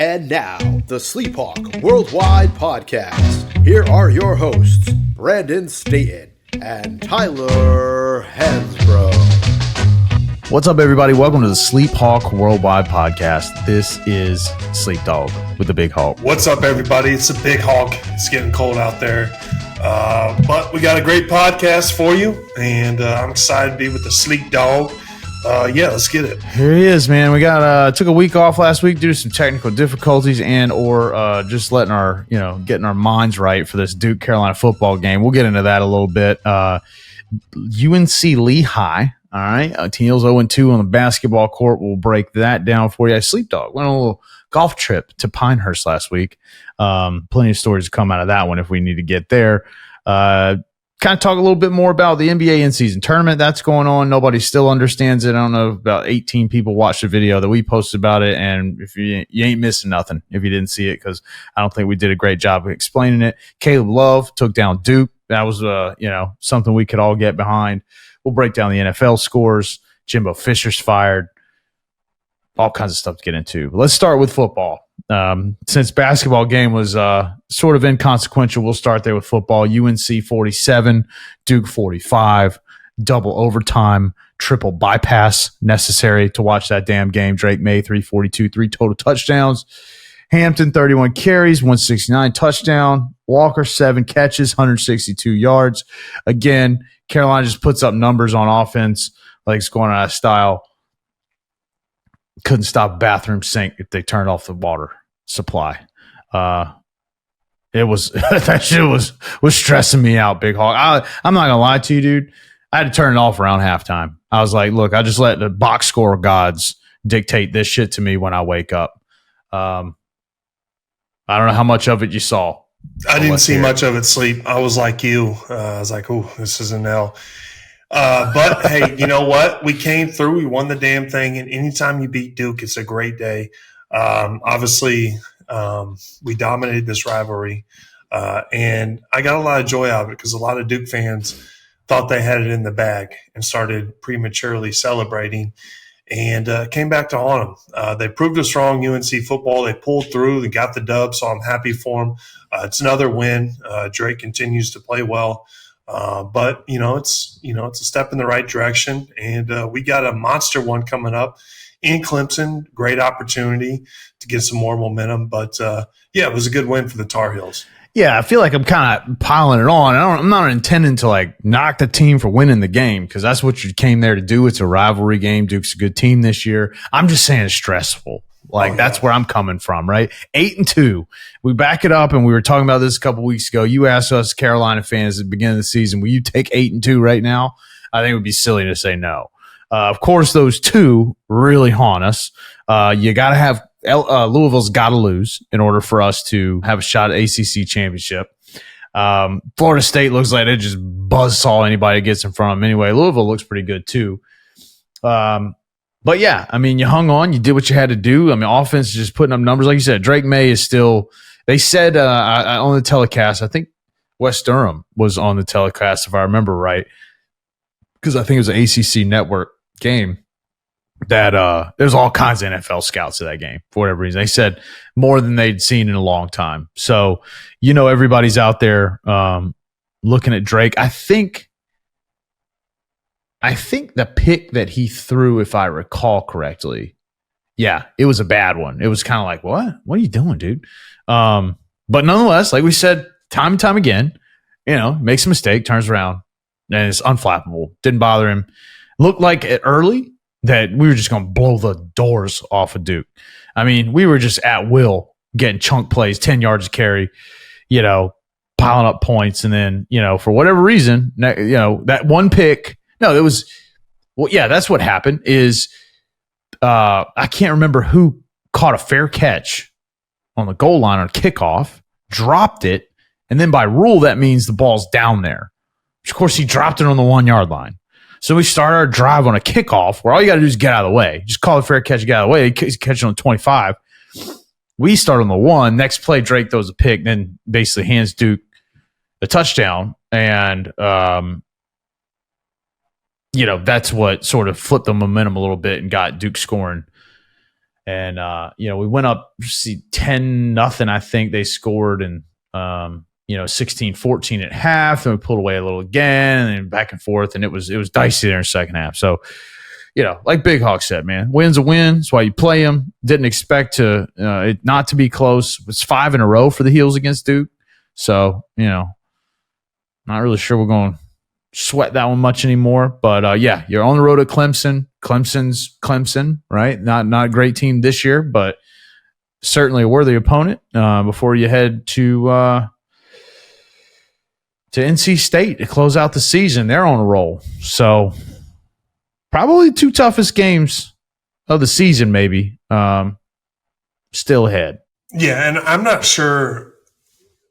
And now, the SleepHawk Worldwide Podcast. Here are your hosts, Brandon Staton and Tyler Hansbrough. What's up, everybody? Welcome to the SleepHawk Worldwide Podcast. This is Sleep Dog with the Big Hawk. What's up, everybody? It's the Big Hawk. It's getting cold out there. But we got a great podcast for you, and I'm excited to be with the Sleep Dog. Let's get it. Here he is, man. We got took a week off last week due to some technical difficulties and or just letting our, getting our minds right for this Duke Carolina football game. We'll get into that a little bit. UNC Lehigh. All right. Teals 0-2 on the basketball court. We'll break that down for you. Sleep Dog went on a little golf trip to Pinehurst last week. Plenty of stories to come out of that one if we need to get there. Kind of talk a little bit more about the NBA in-season tournament that's going on. Nobody still understands it. I don't know, about 18 people watched the video that we posted about it, and if you ain't missing nothing if you didn't see it, because I don't think we did a great job of explaining it. Caleb Love took down Duke. That was something we could all get behind. We'll break down the NFL scores. Jimbo Fisher's fired. All kinds of stuff to get into. But let's start with football. Since basketball game was sort of inconsequential, we'll start there with football. UNC 47, Duke 45, double overtime, triple bypass necessary to watch that damn game. Drake Maye 342, 3 total touchdowns. Hampton 31 carries, 169 touchdown. Walker 7 catches, 162 yards. Again, Carolina just puts up numbers on offense like it's going out of style. Couldn't stop a bathroom sink if they turned off the water supply. It was that shit was stressing me out, Big Hawk. I'm not gonna lie to you, dude. I had to turn it off around halftime. I was like, look, I just let the box score gods dictate this shit to me when I wake up. I don't know how much of it you saw. I didn't see much of it, Sleep. I was like you. I was like, oh, this is an L. But hey, you know what? We came through. We won the damn thing. And anytime you beat Duke, it's a great day. Obviously, we dominated this rivalry. And I got a lot of joy out of it because a lot of Duke fans thought they had it in the bag and started prematurely celebrating and came back to haunt them. They proved us wrong, UNC football. They pulled through. They got the dub, so I'm happy for them. It's another win. Drake continues to play well. But it's a step in the right direction, and we got a monster one coming up in Clemson. Great opportunity to get some more momentum, but it was a good win for the Tar Heels. Yeah, I feel like I'm kind of piling it on. I'm not intending to knock the team for winning the game because that's what you came there to do. It's a rivalry game. Duke's a good team this year. I'm just saying it's stressful. That's where I'm coming from, right? 8-2. We back it up, and we were talking about this a couple weeks ago. You asked us Carolina fans at the beginning of the season, will you take 8-2 right now? I think it would be silly to say no. Of course, those two really haunt us. You got to have Louisville's got to lose in order for us to have a shot at ACC championship. Florida State looks like they just buzzsaw anybody that gets in front of them anyway. Louisville looks pretty good too. But yeah, I mean, you hung on, you did what you had to do. I mean, offense is just putting up numbers. Like you said, Drake Maye is still, they said on the telecast, I think West Durham was on the telecast, if I remember right, because I think it was an ACC network game, that there's all kinds of NFL scouts at that game for whatever reason. They said more than they'd seen in a long time. So, everybody's out there looking at Drake. I think the pick that he threw, if I recall correctly, it was a bad one. It was kind of like, what are you doing, dude? But nonetheless, like we said, time and time again, makes a mistake, turns around, and it's unflappable. Didn't bother him. Looked like early that we were just going to blow the doors off of Duke. I mean, we were just at will getting chunk plays, 10 yards to carry, piling up points. And then, for whatever reason, that one pick, that's what happened is I can't remember who caught a fair catch on the goal line on kickoff, dropped it, and then by rule, that means the ball's down there. Which, of course, he dropped it on the 1 yard line. So we start our drive on a kickoff where all you got to do is get out of the way. Just call it a fair catch, get out of the way. He's catching on 25. We start on the 1. Next play, Drake throws a pick, then basically hands Duke a touchdown. And, that's what sort of flipped the momentum a little bit and got Duke scoring And, we went up 10-0, I think they scored, and, 16-14 at half, and we pulled away a little again, and back and forth, and it was dicey there in the second half. So, like Big Hawk said, man, win's a win. That's why you play them. Didn't expect it not to be close. It's 5 in a row for the Heels against Duke. So, not really sure we're going to sweat that one much anymore. But, you're on the road at Clemson. Clemson's Clemson, right? Not a great team this year, but certainly a worthy opponent before you head to NC State to close out the season. They're on a roll. So probably 2 toughest games of the season, maybe, still ahead. Yeah, and I'm not sure.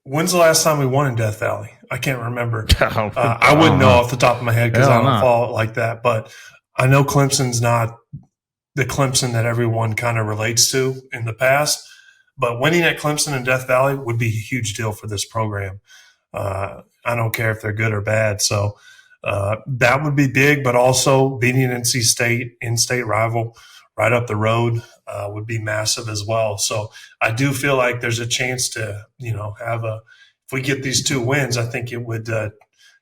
When's the last time we won in Death Valley? I can't remember. I wouldn't know off the top of my head because I don't follow it like that. But I know Clemson's not the Clemson that everyone kind of relates to in the past. But winning at Clemson and Death Valley would be a huge deal for this program. I don't care if they're good or bad. So that would be big, but also beating NC State, in-state rival, right up the road would be massive as well. So I do feel like there's a chance to, have if we get these 2 wins, I think it would,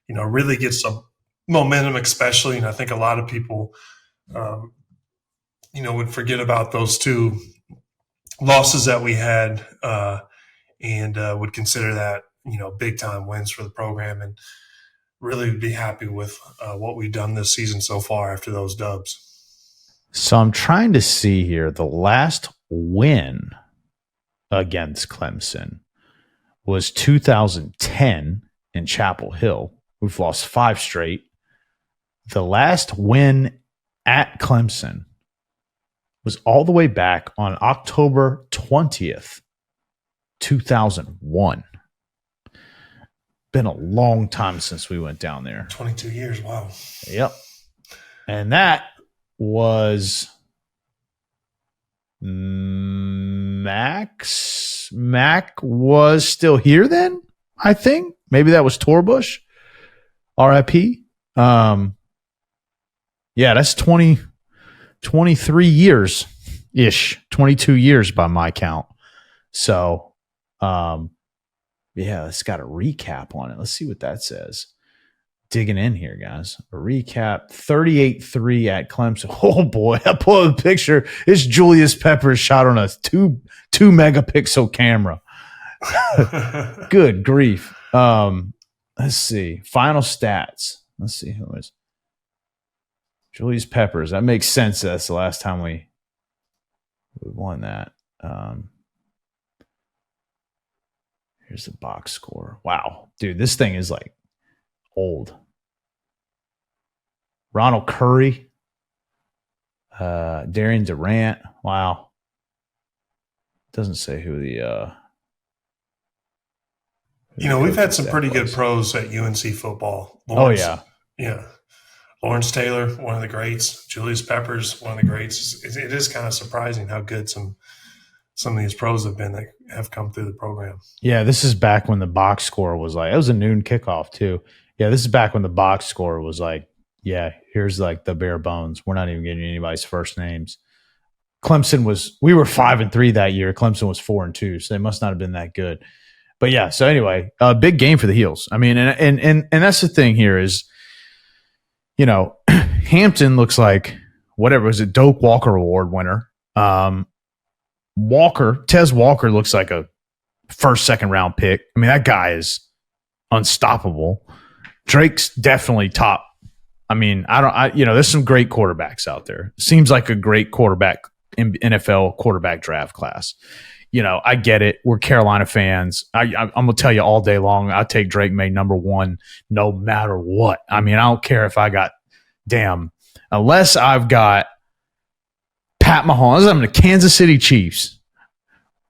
really get some momentum, especially. And I think a lot of people, would forget about those 2 losses that we had and would consider that, big time wins for the program, and really be happy with what we've done this season so far after those dubs. So I'm trying to see here. The last win against Clemson was 2010 in Chapel Hill. We've lost 5 straight. The last win at Clemson was all the way back on October 20th, 2001. Been a long time since we went down there. 22 years. Wow. Yep. And that was Mac was still here then, I think. Maybe that was Torbush. RIP. That's 23 years-ish. 22 years by my count. So, it's got a recap on it. Let's see what that says. Digging in here, guys. A recap. 38-3 at Clemson. Oh, boy. I pulled up a picture. It's Julius Peppers shot on a 2 megapixel camera. Good grief. Let's see. Final stats. Let's see who is. Julius Peppers. That makes sense. That's the last time we won that. Here's the box score. Wow. Dude, this thing is like old. Ronald Curry. Darian Durant. Wow. Doesn't say who the we've had some pretty good pros at UNC football. Lawrence, yeah. Lawrence Taylor, one of the greats. Julius Peppers, one of the greats. It is kind of surprising how good some of these pros have been that have come through the program. Yeah, this is back when the box score was like, it was a noon kickoff too. Yeah, this is back when the box score was like, here's like the bare bones. We're not even getting anybody's first names. We were 5-3 that year. Clemson was 4-2, so they must not have been that good. But yeah, so anyway, a big game for the Heels. I mean, and that's the thing here is, Hampton looks like whatever was it, Doak Walker Award winner. Tez Walker looks like a second round pick. I mean, that guy is unstoppable. Drake's definitely top. I mean, there's some great quarterbacks out there. Seems like a great quarterback in NFL quarterback draft class. I get it. We're Carolina fans. I'm going to tell you all day long, I'll take Drake Maye number 1 no matter what. I mean, I don't care if I got unless I've got Pat Mahomes, I'm the Kansas City Chiefs.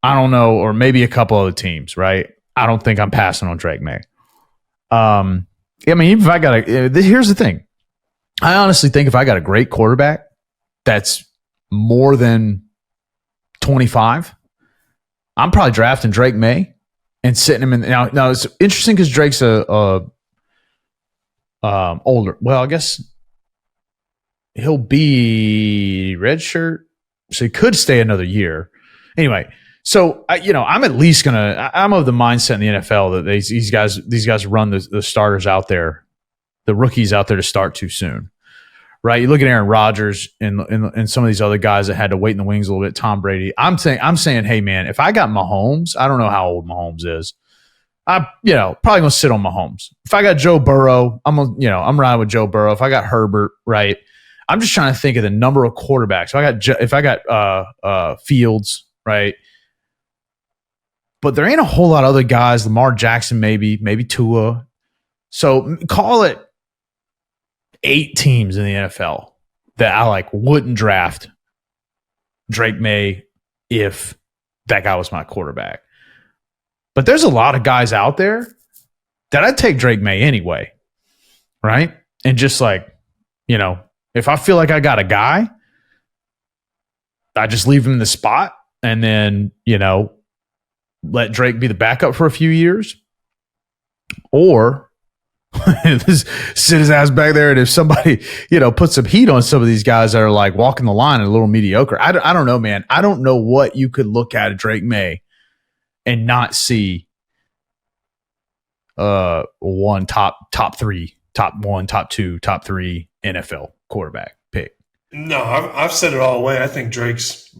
I don't know, or maybe a couple other teams, right? I don't think I'm passing on Drake Maye. I mean, even if I got here's the thing. I honestly think if I got a great quarterback that's more than 25, I'm probably drafting Drake Maye and sitting him in. Now it's interesting because Drake's a older. Well, I guess he'll be redshirt So he could stay another year. Anyway, so I'm at least I'm of the mindset in the NFL that these guys run the starters out there, the rookies out there to start too soon. Right, you look at Aaron Rodgers and some of these other guys that had to wait in the wings a little bit. Tom Brady. I'm saying, hey man, if I got Mahomes, I don't know how old Mahomes is. I'm probably gonna sit on Mahomes. If I got Joe Burrow, I'm riding with Joe Burrow. If I got Herbert, right, I'm just trying to think of the number of quarterbacks. If I got Fields, right, but there ain't a whole lot of other guys. Lamar Jackson, maybe Tua. So call it 8 teams in the NFL that I wouldn't draft Drake Maye if that guy was my quarterback. But there's a lot of guys out there that I'd take Drake Maye anyway, right? And just if I feel like I got a guy, I just leave him in the spot and then, let Drake be the backup for a few years. Or sit his ass back there, and if somebody put some heat on some of these guys that are walking the line and a little mediocre, I don't know, man. I don't know what you could look at Drake Maye and not see one top 3, top 1, top 2, top 3 NFL quarterback pick. No, I've said it all the way. I think Drake's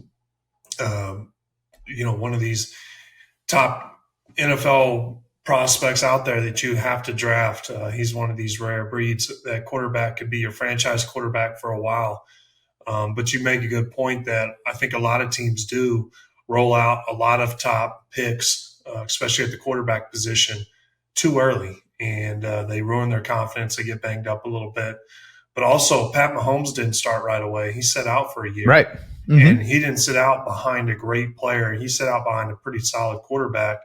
one of these top NFL prospects out there that you have to draft. He's one of these rare breeds that quarterback could be your franchise quarterback for a while. But you make a good point that I think a lot of teams do roll out a lot of top picks, especially at the quarterback position, too early. And they ruin their confidence. They get banged up a little bit. But also, Pat Mahomes didn't start right away. He sat out for a year. Right. Mm-hmm. And he didn't sit out behind a great player. He sat out behind a pretty solid quarterback.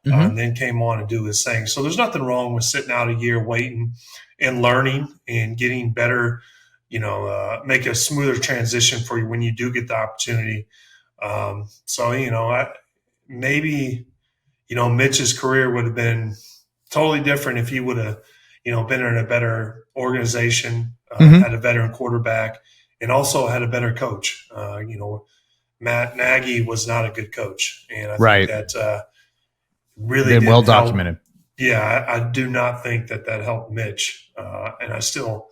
And then came on and do his thing. So there's nothing wrong with sitting out a year, waiting and learning and getting better, make a smoother transition for you when you do get the opportunity. Maybe Mitch's career would have been totally different if he would have, been in a better organization, had a veteran quarterback, and also had a better coach. Matt Nagy was not a good coach. And I think that really been well documented. Yeah, I do not think that helped Mitch. And I still,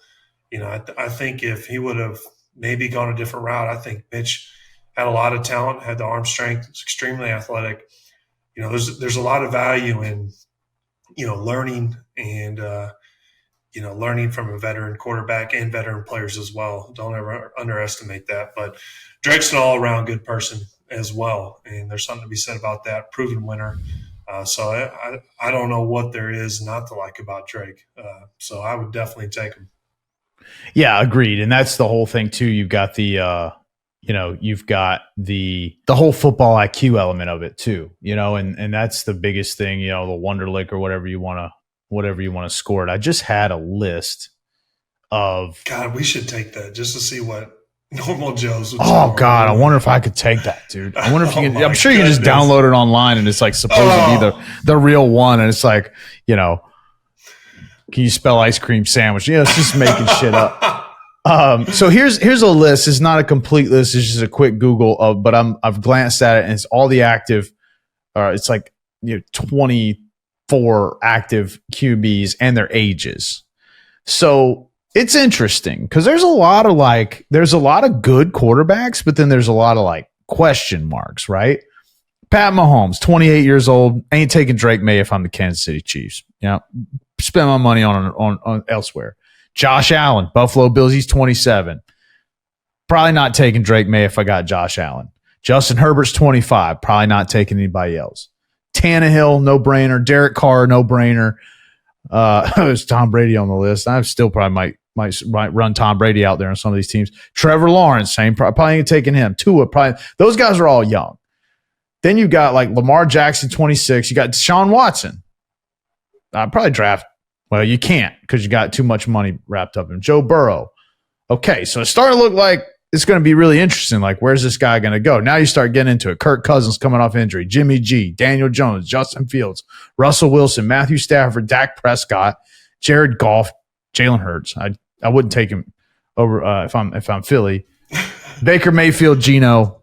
I think if he would have maybe gone a different route, I think Mitch had a lot of talent, had the arm strength, was extremely athletic. There's a lot of value in, learning and, learning from a veteran quarterback and veteran players as well. Don't ever underestimate that. But Drake's an all-around good person as well. And there's something to be said about that. Proven winner. So I don't know what there is not to like about Drake. So I would definitely take him. Yeah, agreed. And that's the whole thing too. You've got the you've got the whole football IQ element of it too. And that's the biggest thing. The Wonderlic or whatever you want to score it. I just had a list of. God, we should take that just to see what normal Joe's would. Oh God, I wonder if I could take that, dude. I wonder if you can. I'm sure you can just download it online, and it's supposed to be the real one, and it's can you spell ice cream sandwich? It's just making shit up. So here's a list. It's not a complete list. It's just a quick Google of, but I've glanced at it, and it's all the active. It's 24 active QBs and their ages. So. It's interesting because there's a lot of good quarterbacks, but then there's a lot of question marks, right? Pat Mahomes, 28 years old, ain't taking Drake Maye if I'm the Kansas City Chiefs. Spend my money on elsewhere. Josh Allen, Buffalo Bills, he's 27. Probably not taking Drake Maye if I got Josh Allen. Justin Herbert's 25. Probably not taking anybody else. Tannehill, no brainer. Derek Carr, no brainer. There's Tom Brady on the list. I still probably might run Tom Brady out there on some of these teams. Trevor Lawrence, same, probably ain't taking him. Tua, probably. Those guys are all young. Then you got Lamar Jackson, 26. You got Deshaun Watson. I'd probably draft. Well, you can't because you got too much money wrapped up in him. Joe Burrow. Okay, so it's starting to look like it's going to be really interesting. Where's this guy going to go? Now you start getting into it. Kirk Cousins coming off injury. Jimmy G, Daniel Jones, Justin Fields, Russell Wilson, Matthew Stafford, Dak Prescott, Jared Goff, Jalen Hurts. I wouldn't take him over if I'm Philly. Baker Mayfield, Geno,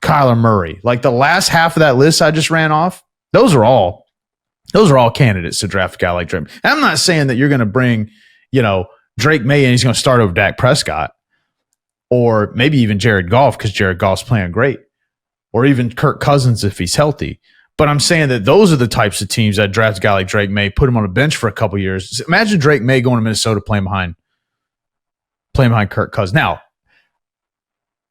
Kyler Murray. Like the last half of that list I just ran off, those are all candidates to draft a guy like Drake. And I'm not saying that you're going to bring, Drake Maye and he's going to start over Dak Prescott, or maybe even Jared Goff because Jared Goff's playing great, or even Kirk Cousins if he's healthy. But I'm saying that those are the types of teams that draft a guy like Drake Maye, put him on a bench for a couple years. Imagine Drake Maye going to Minnesota playing behind Kirk Cousins. Now,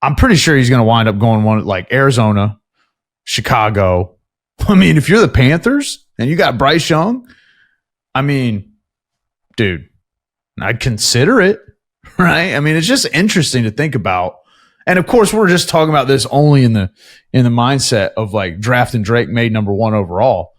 I'm pretty sure he's going to wind up going one like Arizona, Chicago. I mean, if you're the Panthers and you got Bryce Young, I mean, dude, I'd consider it, right? I mean, it's just interesting to think about. And of course, we're just talking about this only in the mindset of like drafting Drake Maye number 1 overall.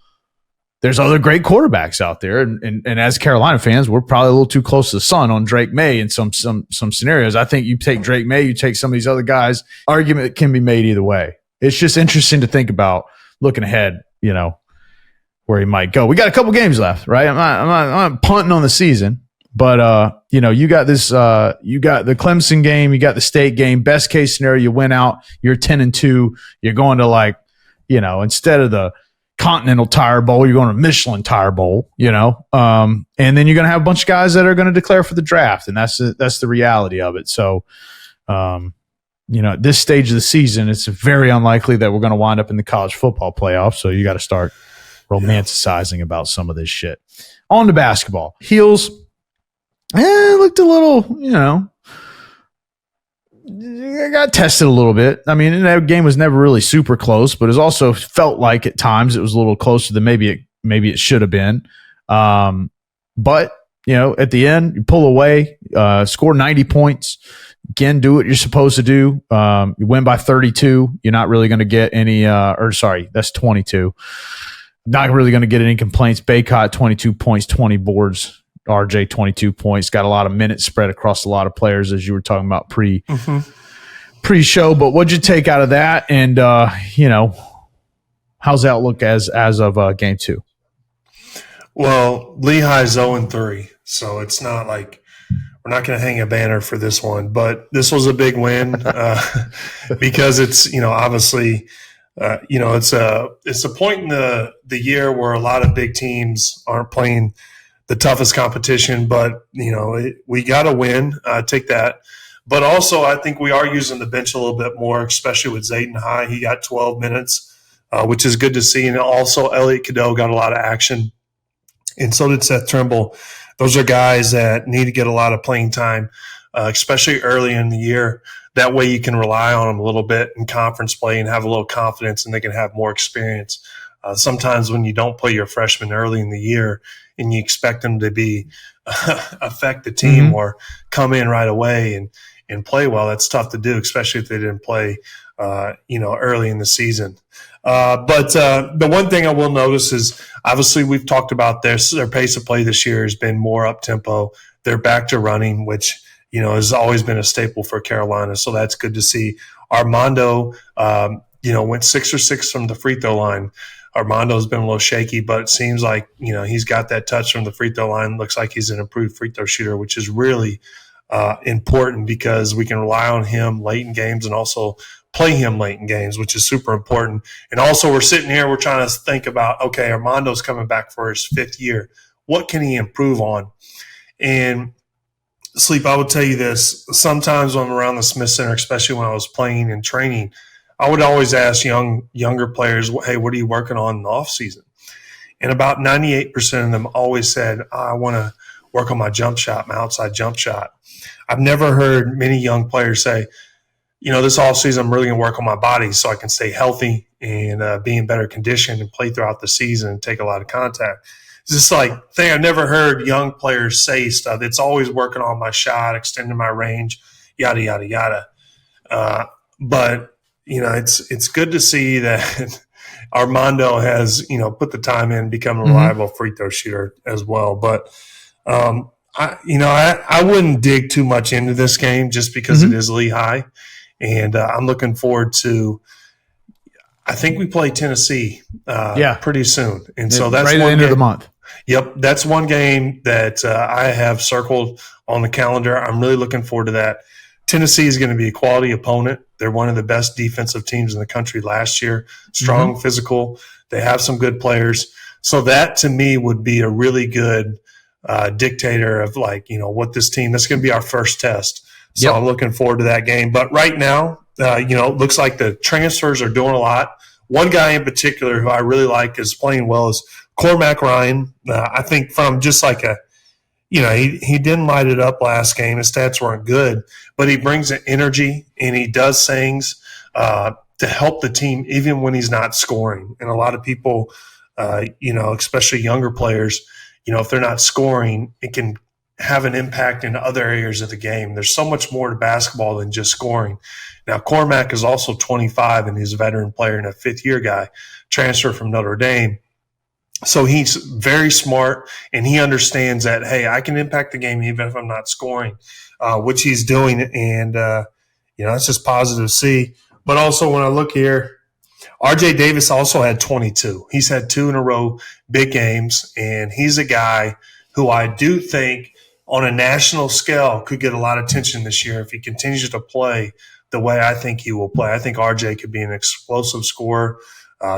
There's other great quarterbacks out there, and as Carolina fans, we're probably a little too close to the sun on Drake Maye in some scenarios. I think you take Drake Maye, you take some of these other guys. Argument can be made either way. It's just interesting to think about looking ahead, where he might go. We got a couple games left, right? I'm not punting on the season, but you got this. You got the Clemson game, you got the State game. Best case scenario, you win out. You're 10-2. You're going to instead of the Continental Tire Bowl, you're going to Michelin Tire Bowl, and then you're going to have a bunch of guys that are going to declare for the draft, and that's the reality of it. So, at this stage of the season, it's very unlikely that we're going to wind up in the college football playoff. So you got to start romanticizing about some of this shit. On to basketball. Heels, looked a little, I got tested a little bit. I mean, that game was never really super close, but it also felt like at times it was a little closer than maybe it should have been. But at the end, you pull away, score 90 points. Again, do what you're supposed to do. You win by 32. You're not really going to get any. That's 22. Not really going to get any complaints. Baycott 22 points, 20 boards. RJ 22 points, got a lot of minutes spread across a lot of players, as you were talking about pre-show. But what'd you take out of that? And how's the outlook as of game 2? Well, Lehigh's 0-3, so it's not like we're not going to hang a banner for this one. But this was a big win because it's obviously it's a point in the year where a lot of big teams aren't playing the toughest competition, but we got to win. Take that. But also, I think we are using the bench a little bit more, especially with Zayton High. He got 12 minutes, which is good to see. And also, Elliot Cadeau got a lot of action, and so did Seth Trimble. Those are guys that need to get a lot of playing time, especially early in the year. That way, you can rely on them a little bit in conference play and have a little confidence, and they can have more experience. Sometimes when you don't play your freshmen early in the year and you expect them to be affect the team or come in right away and play well, that's tough to do, especially if they didn't play, early in the season. But the one thing I will notice is obviously we've talked about their pace of play this year has been more up tempo. They're back to running, which has always been a staple for Carolina. So that's good to see. Armando, went 6 or 6 from the free throw line. Armando's been a little shaky, but it seems like, he's got that touch from the free throw line. Looks like he's an improved free throw shooter, which is really important because we can rely on him late in games and also play him late in games, which is super important. And also we're sitting here, we're trying to think about, okay, Armando's coming back for his 5th year. What can he improve on? And Sleep, I would tell you this. Sometimes when I'm around the Smith Center, especially when I was playing and training, I would always ask younger players, hey, what are you working on in the off season? And about 98% of them always said, I want to work on my jump shot, my outside jump shot. I've never heard many young players say, this off season I'm really going to work on my body so I can stay healthy and be in better condition and play throughout the season and take a lot of contact. It's just like thing I've never heard young players say stuff. It's always working on my shot, extending my range, yada, yada, yada. But it's good to see that Armando has, put the time in, become a reliable free throw shooter as well. But, I wouldn't dig too much into this game just because it is Lehigh. And I'm looking forward to, I think we play Tennessee pretty soon. And so that's right at the end of the month. Yep. That's one game that I have circled on the calendar. I'm really looking forward to that. Tennessee is going to be a quality opponent. They're one of the best defensive teams in the country last year. Strong, physical. They have some good players. So that, to me, would be a really good dictator of, like, you know, what this team – that's going to be our first test. So I'm looking forward to that game. But right now, you know, it looks like the transfers are doing a lot. One guy in particular who I really like is playing well is Cormac Ryan. I think from just like a – you know, he didn't light it up last game. His stats weren't good, but he brings an energy and he does things to help the team even when he's not scoring. And a lot of people, you know, especially younger players, you know, if they're not scoring, it can have an impact in other areas of the game. There's so much more to basketball than just scoring. Now, Cormac is also 25 and he's a veteran player and a fifth-year guy, transfer from Notre Dame. So he's very smart, and he understands that, hey, I can impact the game even if I'm not scoring, which he's doing. And, you know, that's just positive to see. But also when I look here, RJ Davis also had 22. He's had 2 in a row big games, and he's a guy who I do think on a national scale could get a lot of attention this year if he continues to play the way I think he will play. I think RJ could be an explosive scorer.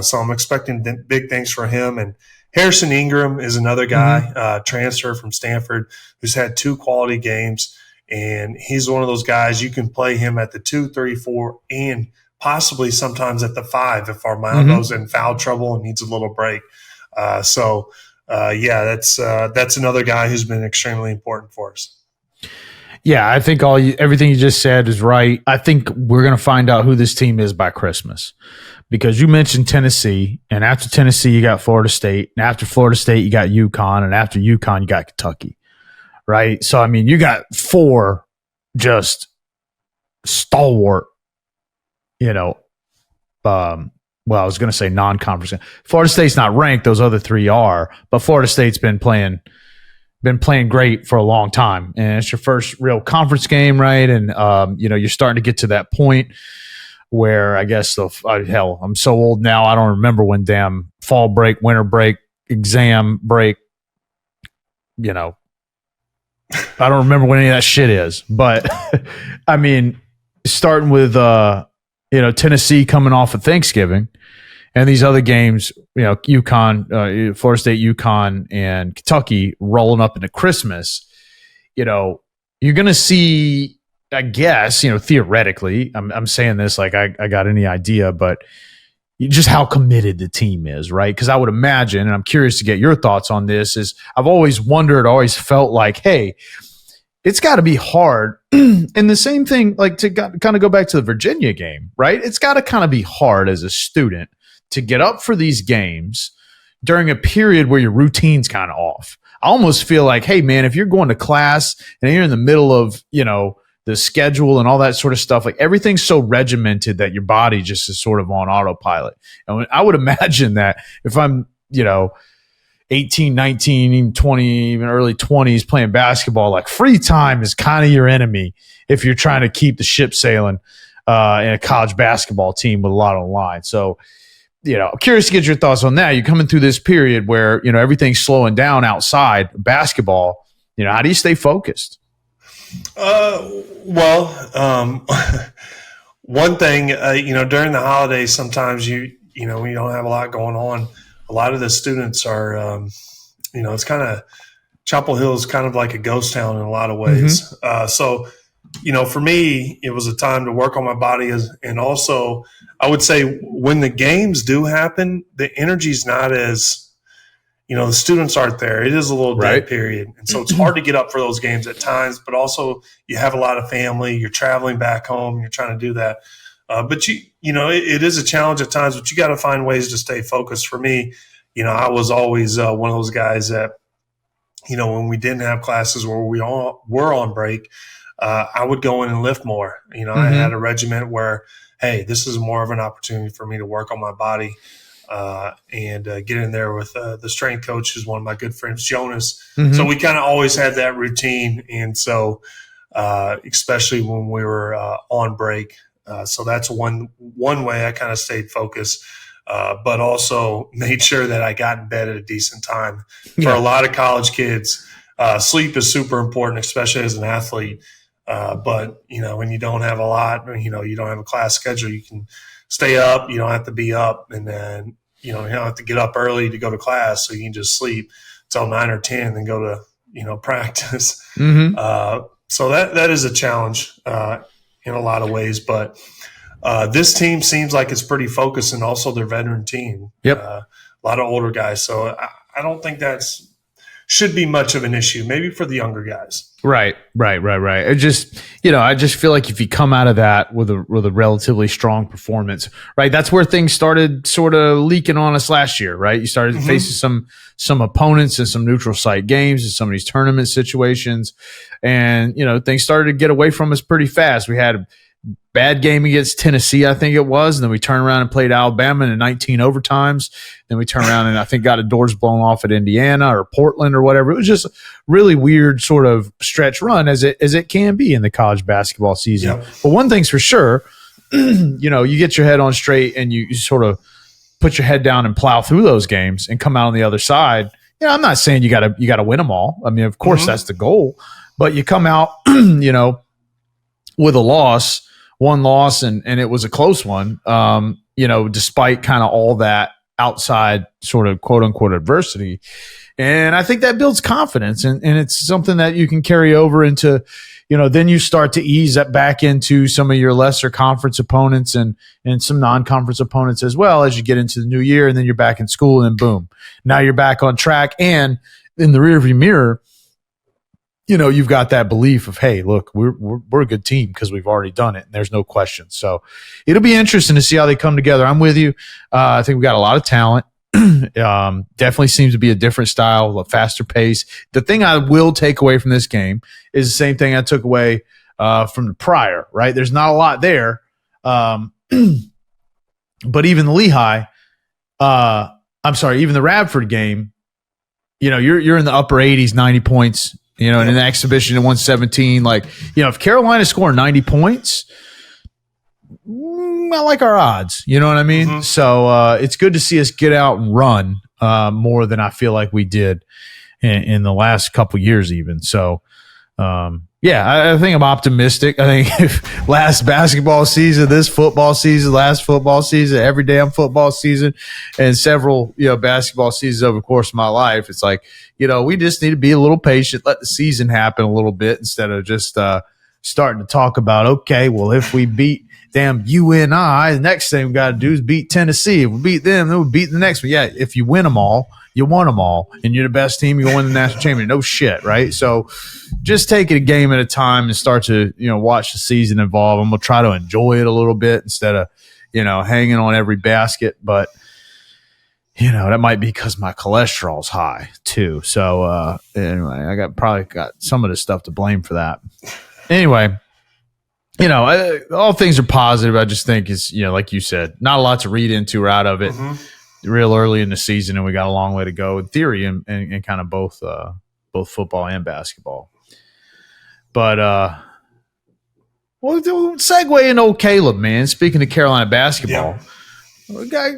So I'm expecting big things for him. And Harrison Ingram is another guy, transfer from Stanford, who's had 2 quality games. And he's one of those guys you can play him at the 2, 3, 4, and possibly sometimes at the 5 if Armando's in foul trouble and needs a little break. That's another guy who's been extremely important for us. Yeah, I think everything you just said is right. I think we're going to find out who this team is by Christmas, because you mentioned Tennessee, and after Tennessee, you got Florida State, and after Florida State, you got UConn, and after UConn, you got Kentucky, right? So, I mean, you got 4 just stalwart, you know, I was going to say non-conference. Florida State's not ranked; those other 3 are, but Florida State's been playing great for a long time, and it's your first real conference game, right? And you know, you're starting to get to that point where I guess I'm so old now, I don't remember when damn fall break, winter break, exam break, you know, I don't remember when any of that shit is. But I mean, starting with you know, Tennessee coming off of Thanksgiving, and these other games, you know, UConn, Florida State, UConn, and Kentucky rolling up into Christmas, you know, you're going to see, I guess, you know, theoretically, I'm saying this like I got any idea, but just how committed the team is, right? Because I would imagine, and I'm curious to get your thoughts on this, is I've always wondered, always felt like, hey, it's got to be hard. And the same thing, like to kind of go back to the Virginia game, right? It's got to kind of be hard as a student to get up for these games during a period where your routine's kind of off. I almost feel like, hey, man, if you're going to class and you're in the middle of, you know, the schedule and all that sort of stuff, like everything's so regimented that your body just is sort of on autopilot. And I would imagine that if I'm, you know, 18, 19, even 20, even early 20s playing basketball, like free time is kind of your enemy if you're trying to keep the ship sailing in a college basketball team with a lot on the line. So, you know, I'm curious to get your thoughts on that. You're coming through this period where, you know, everything's slowing down outside basketball. You know, how do you stay focused? One thing, you know, during the holidays, sometimes you know, when you don't have a lot going on, a lot of the students are, you know, it's kind of Chapel Hill is kind of like a ghost town in a lot of ways. So, you know, for me, it was a time to work on my body, and also I would say when the games do happen, the energy's not as, you know, the students aren't there. It is a little dead period. And so it's hard to get up for those games at times, but also you have a lot of family, you're traveling back home, you're trying to do that. But you know, it is a challenge at times, but you got to find ways to stay focused. For me, you know, I was always one of those guys that, you know, when we didn't have classes where we all were on break, I would go in and lift more. You know, I had a regiment where, hey, this is more of an opportunity for me to work on my body and get in there with the strength coach, who's one of my good friends, Jonas. So we kind of always had that routine. And so especially when we were on break. So that's one way I kind of stayed focused, but also made sure that I got in bed at a decent time. For a lot of college kids, sleep is super important, especially as an athlete. But, when you don't have a lot, you don't have a class schedule, you can stay up. You don't have to be up. And then, you don't have to get up early to go to class. So you can just sleep till 9 or 10 and then go to, practice. Mm-hmm. So that is a challenge in a lot of ways. But this team seems like it's pretty focused, and also their veteran team. Yep. A lot of older guys. So I don't think should be much of an issue, maybe for the younger guys. Right. It just, I just feel like if you come out of that with a relatively strong performance, right, that's where things started sort of leaking on us last year, right? You started facing some opponents in some neutral site games and some of these tournament situations, and things started to get away from us pretty fast. We had a bad game against Tennessee, I think it was, and then we turned around and played Alabama in 19 overtimes. Then we turned around and I think got a doors blown off at Indiana or Portland or whatever. It was just a really weird sort of stretch run as it can be in the college basketball season. Yep. But one thing's for sure, you get your head on straight and you sort of put your head down and plow through those games and come out on the other side. I'm not saying you gotta win them all. I mean, of course that's the goal, but you come out, with one loss, and it was a close one, despite kind of all that outside sort of quote unquote adversity. And I think that builds confidence, and it's something that you can carry over into, then you start to ease that back into some of your lesser conference opponents and some non-conference opponents as well as you get into the new year, and then you're back in school, and boom, now you're back on track. And in the rearview mirror, you've got that belief of, hey, look, we're a good team because we've already done it, and there's no question. So it'll be interesting to see how they come together. I'm with you. I think we've got a lot of talent. Definitely seems to be a different style, a faster pace. The thing I will take away from this game is the same thing I took away from the prior, right? There's not a lot there. But even the Lehigh, even the Radford game, you're in the upper 80s, 90 points. In an exhibition at 117, if Carolina's scoring 90 points, I like our odds. You know what I mean? Mm-hmm. So it's good to see us get out and run more than I feel like we did in the last couple years even. So, I think I'm optimistic. I think if last basketball season, this football season, last football season, every damn football season, and several, basketball seasons over the course of my life, it's like, we just need to be a little patient, let the season happen a little bit instead of just starting to talk about, okay, well, if we beat damn UNI, the next thing we got to do is beat Tennessee. If we beat them, then we beat the next one. Yeah, if you win them all, you won them all, and you're the best team, you're going to win the national championship. No shit, right? So just take it a game at a time and start to, watch the season evolve, and we'll try to enjoy it a little bit instead of, hanging on every basket. But, that might be because my cholesterol's high too. So anyway, I probably got some of this stuff to blame for that. Anyway, all things are positive. I just think it's, like you said, not a lot to read into or out of it. Real early in the season, and we got a long way to go in theory and kind of both football and basketball. But we'll segue in old Caleb, man. Speaking of Carolina basketball, we got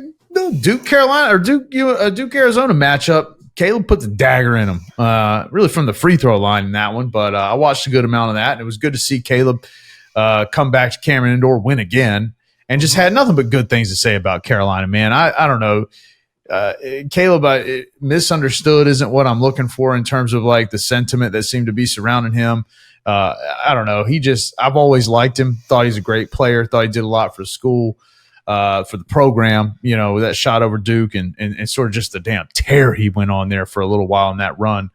Duke Carolina or Duke Arizona matchup. Caleb put the dagger in him, really from the free throw line in that one. But I watched a good amount of that, and it was good to see Caleb come back to Cameron Indoor, win again, and just had nothing but good things to say about Carolina, man. I don't know. Caleb, misunderstood isn't what I'm looking for in terms of like the sentiment that seemed to be surrounding him. I don't know. I've always liked him, thought he's a great player, thought he did a lot for the school, for the program, that shot over Duke and sort of just the damn tear he went on there for a little while in that run.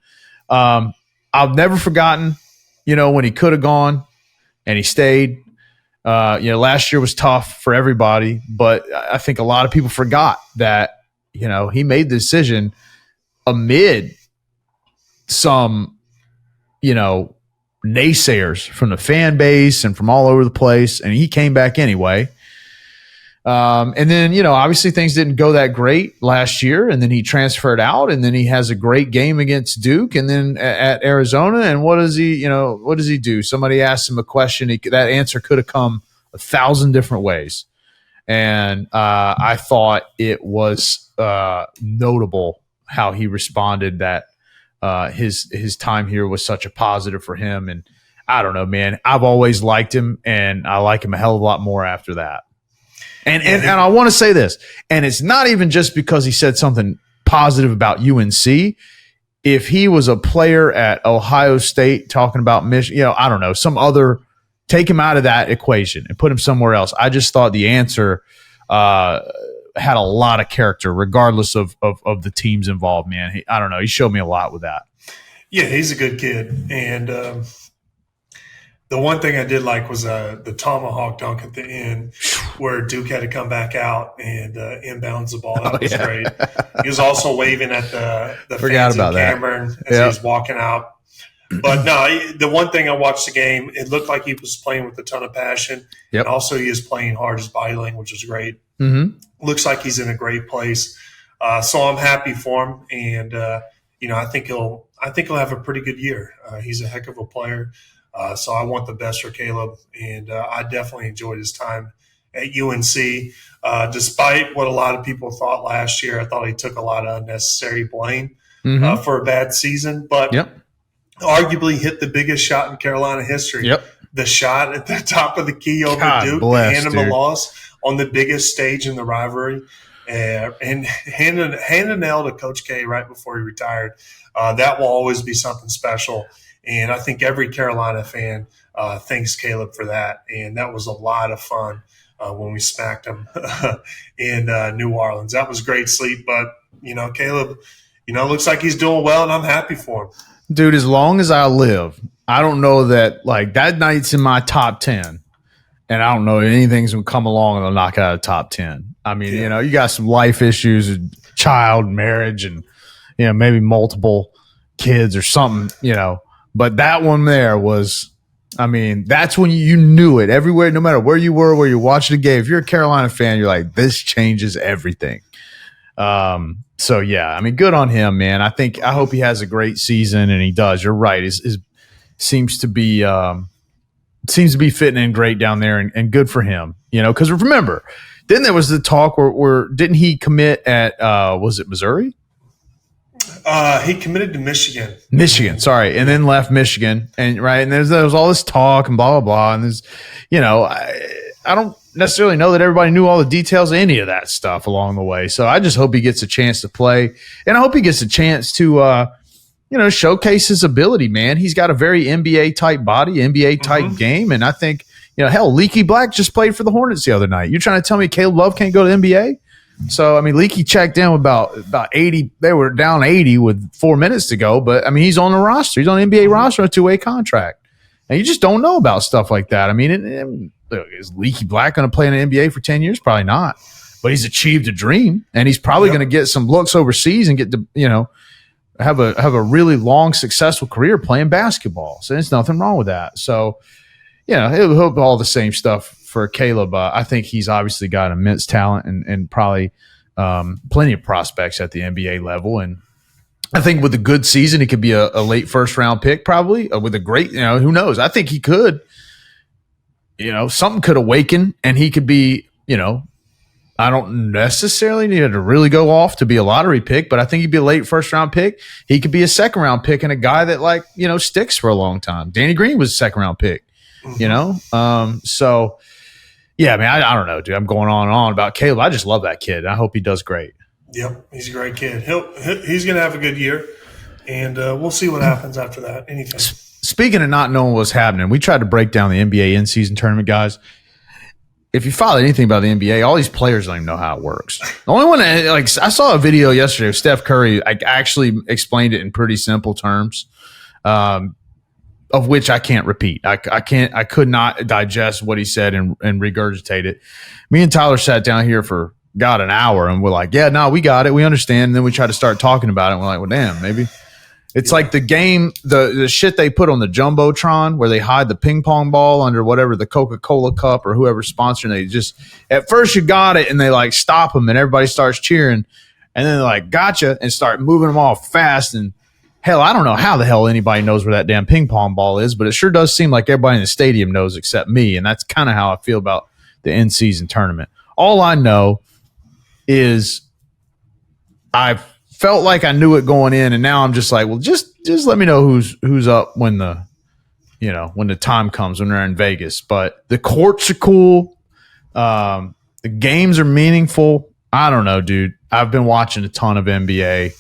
I've never forgotten, when he could have gone and he stayed. Last year was tough for everybody, but I think a lot of people forgot that, he made the decision amid some, naysayers from the fan base and from all over the place, and he came back anyway. And then, obviously things didn't go that great last year, and then he transferred out, and then he has a great game against Duke and then at Arizona. And what does he do? Somebody asked him a question. That answer could have come 1,000 different ways. And I thought it was notable how he responded, that his time here was such a positive for him. And I don't know, man. I've always liked him, and I like him a hell of a lot more after that. And I want to say this, and it's not even just because he said something positive about UNC. If he was a player at Ohio State talking about Michigan, I don't know, some other, take him out of that equation and put him somewhere else. I just thought the answer had a lot of character, regardless of the teams involved, man. I don't know. He showed me a lot with that. Yeah, he's a good kid. And the one thing I did like was the tomahawk dunk at the end where Duke had to come back out and inbounds the ball. That was great. He was also waving at the fans in Cameron as he was walking out. But no, the one thing I watched the game, it looked like he was playing with a ton of passion. And also he is playing hard. His body language was great. Looks like he's in a great place. So I'm happy for him. And, I think he'll have a pretty good year. He's a heck of a player. So I want the best for Caleb. And I definitely enjoyed his time at UNC. Despite what a lot of people thought last year, I thought he took a lot of unnecessary blame for a bad season. But arguably hit the biggest shot in Carolina history. The shot at the top of the key over Duke, to hand him a loss on the biggest stage in the rivalry, and hand an L to Coach K right before he retired. That will always be something special. And I think every Carolina fan thanks Caleb for that. And that was a lot of fun when we smacked him in New Orleans. That was great sleep. But, Caleb, looks like he's doing well, and I'm happy for him. Dude, as long as I live, I don't know that, that night's in my top 10. And I don't know anything's going to come along and they'll knock out of top 10. I mean, you got some life issues, child, marriage, and, maybe multiple kids or something, But that one there was, that's when you knew it everywhere, no matter where you were, where you're watching the game. If you're a Carolina fan, you're like, this changes everything. So, good on him, man. I hope he has a great season, and he does. You're right. It seems to be fitting in great down there, and good for him, because remember, then there was the talk where didn't he commit at, was it Missouri? He committed to Michigan. Sorry, and then left Michigan, and there was all this talk and blah blah blah, and there's, I don't necessarily know that everybody knew all the details of any of that stuff along the way. So I just hope he gets a chance to play, and I hope he gets a chance to, showcase his ability. Man, he's got a very NBA type body, NBA type game, and I think, hell, Leaky Black just played for the Hornets the other night. You're trying to tell me Caleb Love can't go to the NBA? So, Leaky checked in with about 80. They were down 80 with 4 minutes to go. But, he's on the roster. He's on the NBA roster on a two-way contract. And you just don't know about stuff like that. Is Leaky Black going to play in the NBA for 10 years? Probably not. But he's achieved a dream. And he's probably going to get some looks overseas and get to, have a really long, successful career playing basketball. So there's nothing wrong with that. So, he'll hope all the same stuff for Caleb. I think he's obviously got immense talent and probably plenty of prospects at the NBA level. And I think with a good season, he could be a late first-round pick probably. With a great, who knows? I think he could. Something could awaken, and he could be, I don't necessarily need to really go off to be a lottery pick, but I think he'd be a late first-round pick. He could be a second-round pick and a guy that, sticks for a long time. Danny Green was a second-round pick. So yeah, I don't know, dude. I'm going on and on about Caleb. I just love that kid. I hope he does great. Yep, he's a great kid. He's going to have a good year, and we'll see what happens after that. Anything. Speaking of not knowing what's happening, we tried to break down the NBA in-season tournament, guys. If you follow anything about the NBA, all these players don't even know how it works. The only one that, I saw a video yesterday of Steph Curry. I actually explained it in pretty simple terms. Of which I can't repeat. I could not digest what he said and regurgitate it. Me and Tyler sat down here for an hour, and we're like, yeah, no, we got it. We understand. And then we try to start talking about it. And we're like, well, damn, maybe. It's like the game, the shit they put on the Jumbotron where they hide the ping pong ball under whatever the Coca-Cola cup or whoever's sponsoring. They just, at first you got it and they stop them and everybody starts cheering. And then they're gotcha, and start moving them off fast. And hell, I don't know how the hell anybody knows where that damn ping pong ball is, but it sure does seem like everybody in the stadium knows except me, and that's kind of how I feel about the in-season tournament. All I know is I felt like I knew it going in, and now I'm just like, well, just let me know who's up when the when the time comes when they're in Vegas. But the courts are cool. The games are meaningful. I don't know, dude. I've been watching a ton of NBA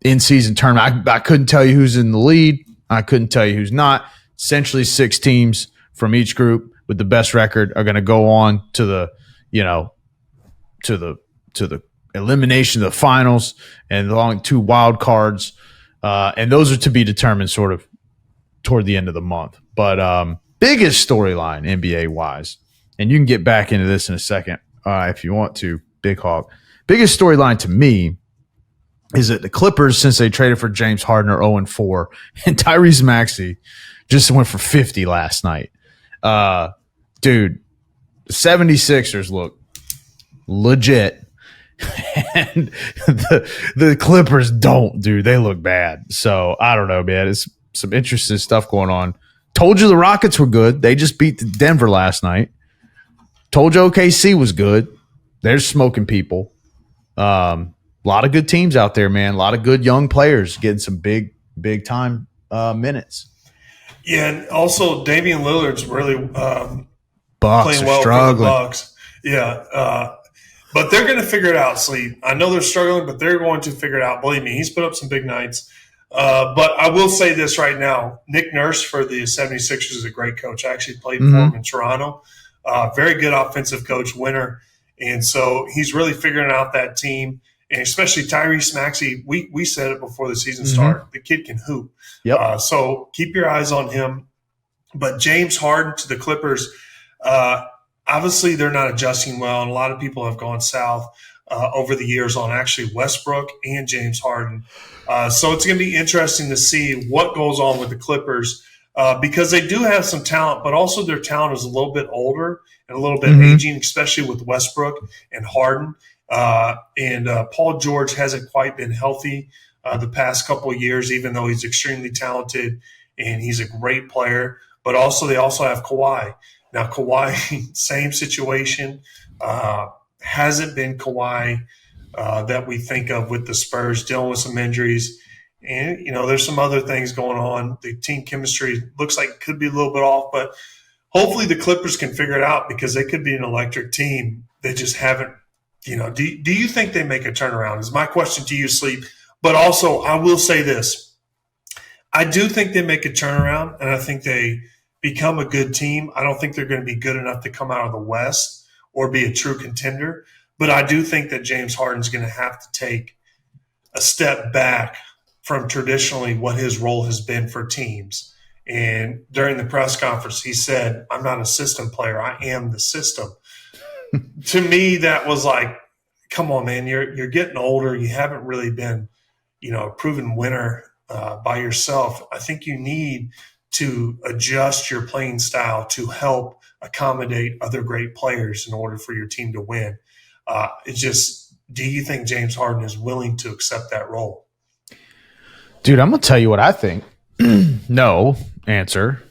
in-season tournament. I couldn't tell you who's in the lead. I couldn't tell you who's not. Essentially 6 teams from each group with the best record are going to go on to the, to the elimination of the finals and along 2 wild cards. And those are to be determined sort of toward the end of the month. But biggest storyline NBA-wise, and you can get back into this in a second if you want to, Big Hawk. Biggest storyline to me is that the Clippers, since they traded for James Harden, are 0-4, and Tyrese Maxey just went for 50 last night. Dude, the 76ers look legit, and the Clippers don't, dude. They look bad. So, I don't know, man. It's some interesting stuff going on. Told you the Rockets were good. They just beat Denver last night. Told you OKC was good. They're smoking people. A lot of good teams out there, man. A lot of good young players getting some big time minutes. Yeah, and also Damian Lillard's really Bucks playing are well struggling. for the Bucks. Yeah, but they're going to figure it out, Sleep. I know they're struggling, but they're going to figure it out. Believe me, he's put up some big nights. But I will say this right now. Nick Nurse for the 76ers is a great coach. I actually played for him in Toronto. Very good offensive coach, winner. And so he's really figuring out that team. And especially Tyrese Maxey, we said it before the season started. The kid can hoop. Yep. So keep your eyes on him. But James Harden to the Clippers, obviously they're not adjusting well, and a lot of people have gone south over the years on actually Westbrook and James Harden. So it's going to be interesting to see what goes on with the Clippers because they do have some talent, but also their talent is a little bit older and a little bit aging, especially with Westbrook and Harden. And Paul George hasn't quite been healthy the past couple of years, even though he's extremely talented and he's a great player. But also they also have Kawhi. Now, Kawhi, same situation. Hasn't been Kawhi that we think of with the Spurs, dealing with some injuries. And, there's some other things going on. The team chemistry looks like it could be a little bit off, but hopefully the Clippers can figure it out because they could be an electric team. They just haven't. Do you think they make a turnaround is my question to you, Sleep. But also I will say this. I do think they make a turnaround, and I think they become a good team. I don't think they're going to be good enough to come out of the West or be a true contender. But I do think that James Harden's going to have to take a step back from traditionally what his role has been for teams. And during the press conference, he said, "I'm not a system player. I am the system." To me, that was like, come on, man, you're getting older. You haven't really been, a proven winner by yourself. I think you need to adjust your playing style to help accommodate other great players in order for your team to win. It's just, do you think James Harden is willing to accept that role? Dude, I'm going to tell you what I think. No answer.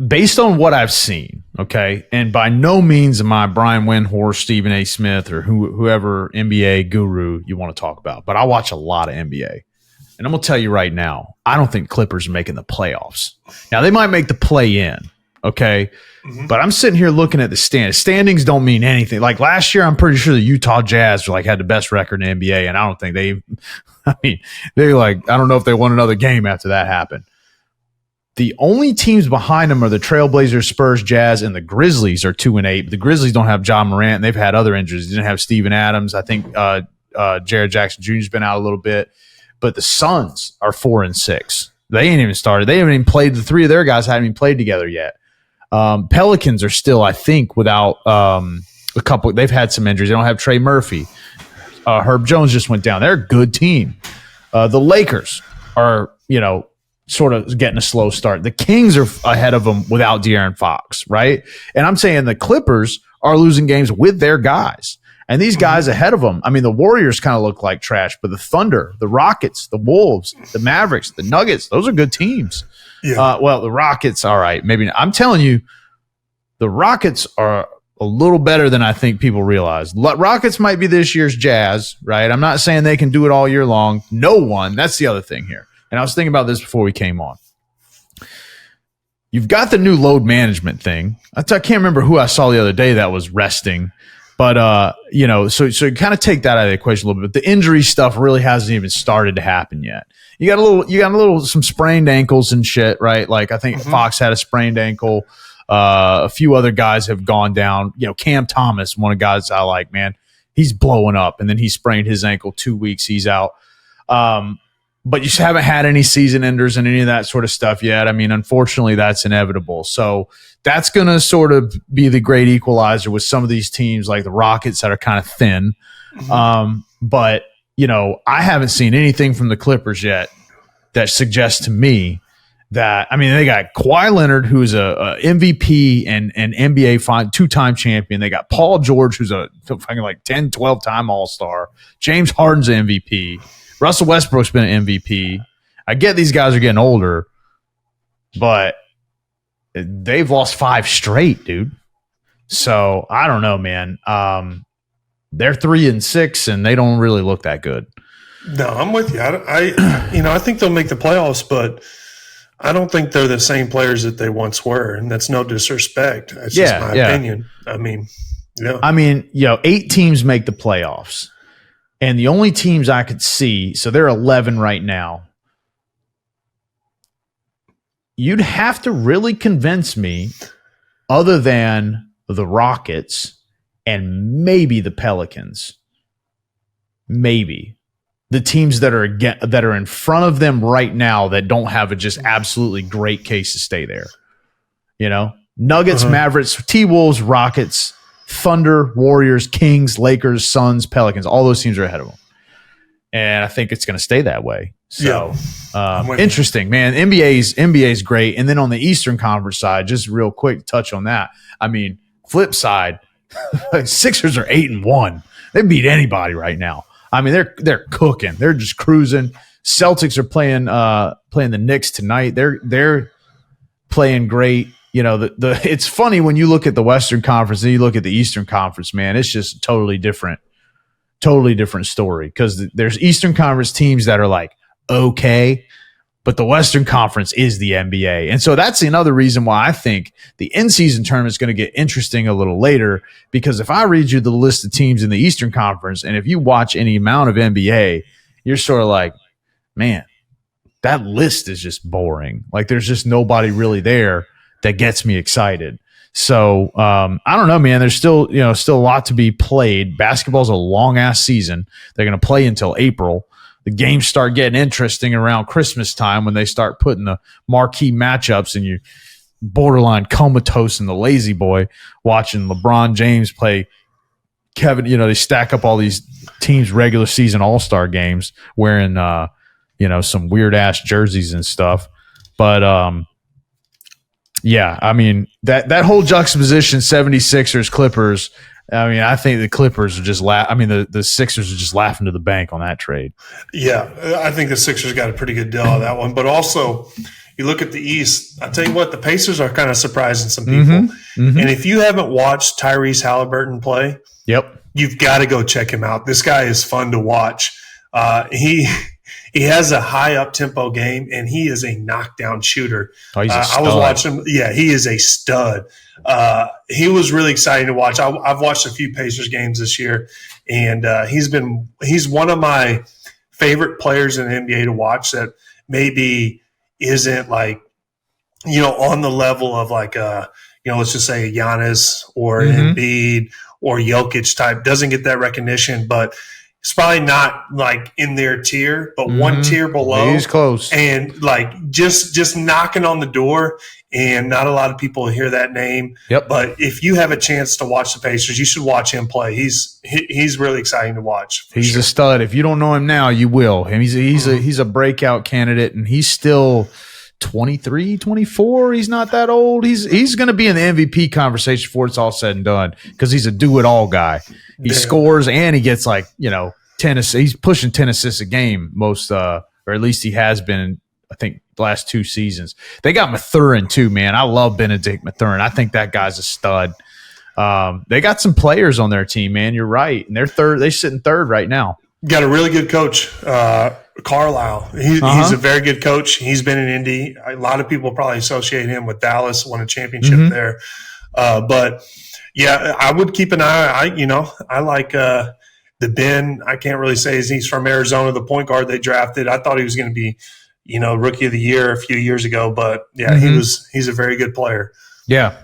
Based on what I've seen, okay, and by no means am I Brian Windhorst, Stephen A. Smith, or whoever NBA guru you want to talk about, but I watch a lot of NBA. And I'm going to tell you right now, I don't think Clippers are making the playoffs. Now, they might make the play-in, okay? But I'm sitting here looking at the standings. Standings don't mean anything. Like last year, I'm pretty sure the Utah Jazz had the best record in the NBA, and I don't think I don't know if they won another game after that happened. The only teams behind them are the Trailblazers, Spurs, Jazz, and the Grizzlies are 2-8. But the Grizzlies don't have John Morant, and they've had other injuries. They didn't have Steven Adams. I think Jared Jackson Jr. has been out a little bit. But the Suns are 4-6. They ain't even started. They haven't even played. The 3 of their guys haven't even played together yet. Pelicans are still, I think, without a couple. They've had some injuries. They don't have Trey Murphy. Herb Jones just went down. They're a good team. The Lakers are, sort of getting a slow start. The Kings are ahead of them without De'Aaron Fox, right? And I'm saying the Clippers are losing games with their guys. And these guys ahead of them, I mean, the Warriors kind of look like trash, but the Thunder, the Rockets, the Wolves, the Mavericks, the Nuggets, those are good teams. Yeah. Well, the Rockets, all right, maybe not. I'm telling you, the Rockets are a little better than I think people realize. Rockets might be this year's Jazz, right? I'm not saying they can do it all year long. No one. That's the other thing here. And I was thinking about this before we came on. You've got the new load management thing. I can't remember who I saw the other day that was resting. But, so you kind of take that out of the equation a little bit. The injury stuff really hasn't even started to happen yet. You got some sprained ankles and shit, right? Like I think Fox had a sprained ankle. A few other guys have gone down. Cam Thomas, one of the guys I like, man, he's blowing up. And then he sprained his ankle 2 weeks. He's out. But you haven't had any season enders and any of that sort of stuff yet. I mean, unfortunately, that's inevitable. So that's going to sort of be the great equalizer with some of these teams like the Rockets that are kind of thin. But, I haven't seen anything from the Clippers yet that suggests to me that, they got Kawhi Leonard, who's a MVP and an NBA two-time champion. They got Paul George, who's a fucking like 10, 12-time All-Star. James Harden's an MVP. Russell Westbrook's been an MVP. I get these guys are getting older, but they've lost 5 straight, dude. So I don't know, man. They're 3-6, and they don't really look that good. No, I'm with you. I think they'll make the playoffs, but I don't think they're the same players that they once were, and that's no disrespect. That's just my opinion. 8 teams make the playoffs. And the only teams I could see, so they're 11 right now. You'd have to really convince me, other than the Rockets and maybe the Pelicans, maybe the teams that are in front of them right now that don't have a just absolutely great case to stay there. Nuggets, Mavericks, T-Wolves, Rockets, Thunder, Warriors, Kings, Lakers, Suns, Pelicans, all those teams are ahead of them. And I think it's going to stay that way. So interesting, man. NBA's great. And then on the Eastern Conference side, just real quick touch on that. Flip side, Sixers are 8-1. They beat anybody right now. They're cooking. They're just cruising. Celtics are playing the Knicks tonight. They're playing great. It's funny when you look at the Western Conference and you look at the Eastern Conference, man, it's just totally different story, because there's Eastern Conference teams that are like, okay, but the Western Conference is the NBA. And so that's another reason why I think the in-season tournament is going to get interesting a little later, because if I read you the list of teams in the Eastern Conference, and if you watch any amount of NBA, you're sort of like, man, that list is just boring. Like there's just nobody really there that gets me excited. So I don't know, man. There's still a lot to be played. Basketball's a long ass season. They're going to play until April. The games start getting interesting around Christmas time when they start putting the marquee matchups, and you borderline comatose in the lazy boy watching LeBron James play Kevin. They stack up all these teams' regular season All-Star games wearing some weird ass jerseys and stuff. But that whole juxtaposition, 76ers, Clippers, I think the Clippers are just the Sixers are just laughing to the bank on that trade. Yeah, I think the Sixers got a pretty good deal on that one. But also, you look at the East, I'll tell you what, the Pacers are kind of surprising some people. And if you haven't watched Tyrese Halliburton play, you've got to go check him out. This guy is fun to watch. He has a high up-tempo game, and he is a knockdown shooter. Oh, he's a stud. I was watching – he is a stud. He was really exciting to watch. I've watched a few Pacers games this year, and he's one of my favorite players in the NBA to watch that maybe isn't like, on the level of like let's just say Giannis or Embiid or Jokic type. Doesn't get that recognition, but – it's probably not like in their tier, but one tier below. He's close. And like just knocking on the door, and not a lot of people hear that name. Yep. But if you have a chance to watch the Pacers, you should watch him play. He's really exciting to watch. He's a stud. If you don't know him now, you will. And he's a breakout candidate, and he's still 23, 24. He's not that old. He's going to be in the MVP conversation before it's all said and done, because he's a do-it-all guy. He scores, and he gets 10 assists. He's pushing 10 assists a game most, or at least he has been, I think, the last 2 seasons. They got Mathurin too, man. I love Benedict Mathurin. I think that guy's a stud. They got some players on their team, man. You're right. And they're third. They sit in third right now. Got a really good coach, Carlisle. He's a very good coach. He's been in Indy. A lot of people probably associate him with Dallas, won a championship there. But yeah, I would keep an eye. I like the Ben. I can't really say he's from Arizona, the point guard they drafted. I thought he was going to be, rookie of the year a few years ago. But yeah, he's a very good player. Yeah.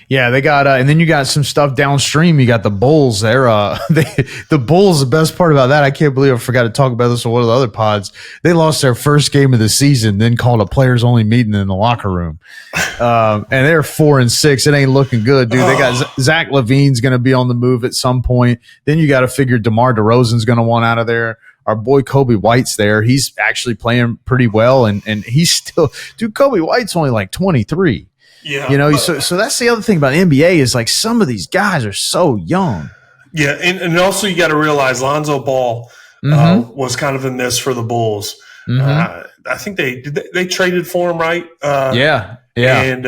Yeah, they got, and then you got some stuff downstream. You got the Bulls. The Bulls. The best part about that, I can't believe I forgot to talk about this on one of the other pods. They lost their first game of the season, then called a players only meeting in the locker room, and they're 4-6. It ain't looking good, dude. They got Zach LaVine's going to be on the move at some point. Then you got to figure DeMar DeRozan's going to want out of there. Our boy Kobe White's there. He's actually playing pretty well, and he's still, dude. Kobe White's only like 23. Yeah, so that's the other thing about NBA is like some of these guys are so young. Yeah, and also you got to realize Lonzo Ball was kind of a miss for the Bulls. I think they traded for him, right? Yeah. And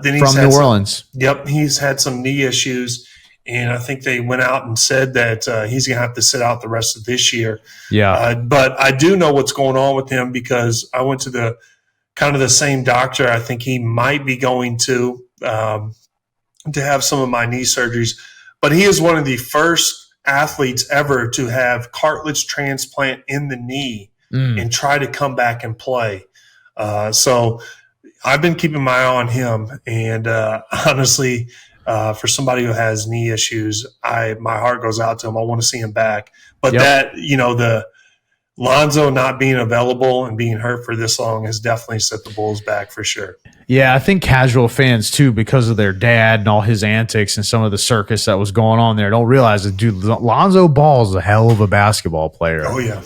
then he's from New Orleans. He's had some knee issues, and I think they went out and said that he's going to have to sit out the rest of this year. Yeah, but I do know what's going on with him because I went to the kind of the same doctor. I think he might be going to have some of my knee surgeries, but he is one of the first athletes ever to have cartilage transplant in the knee and try to come back and play. So I've been keeping my eye on him, and honestly, for somebody who has knee issues, my heart goes out to him. I want to see him back, but the Lonzo not being available and being hurt for this long has definitely set the Bulls back for sure. Yeah, I think casual fans too, because of their dad and all his antics and some of the circus that was going on there, don't realize that, dude, Lonzo Ball is a hell of a basketball player. Oh yeah.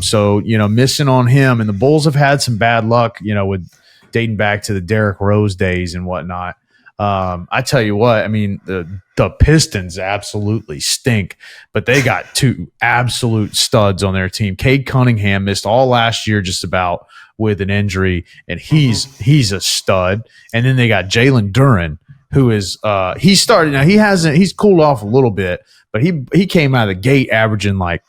So missing on him, and the Bulls have had some bad luck, with dating back to the Derrick Rose days and whatnot. I tell you what, I mean, the Pistons absolutely stink, but they got two absolute studs on their team. Cade Cunningham missed all last year just about with an injury, and he's a stud. And then they got Jalen Duren, who is he started now. He's cooled off a little bit, but he came out of the gate averaging like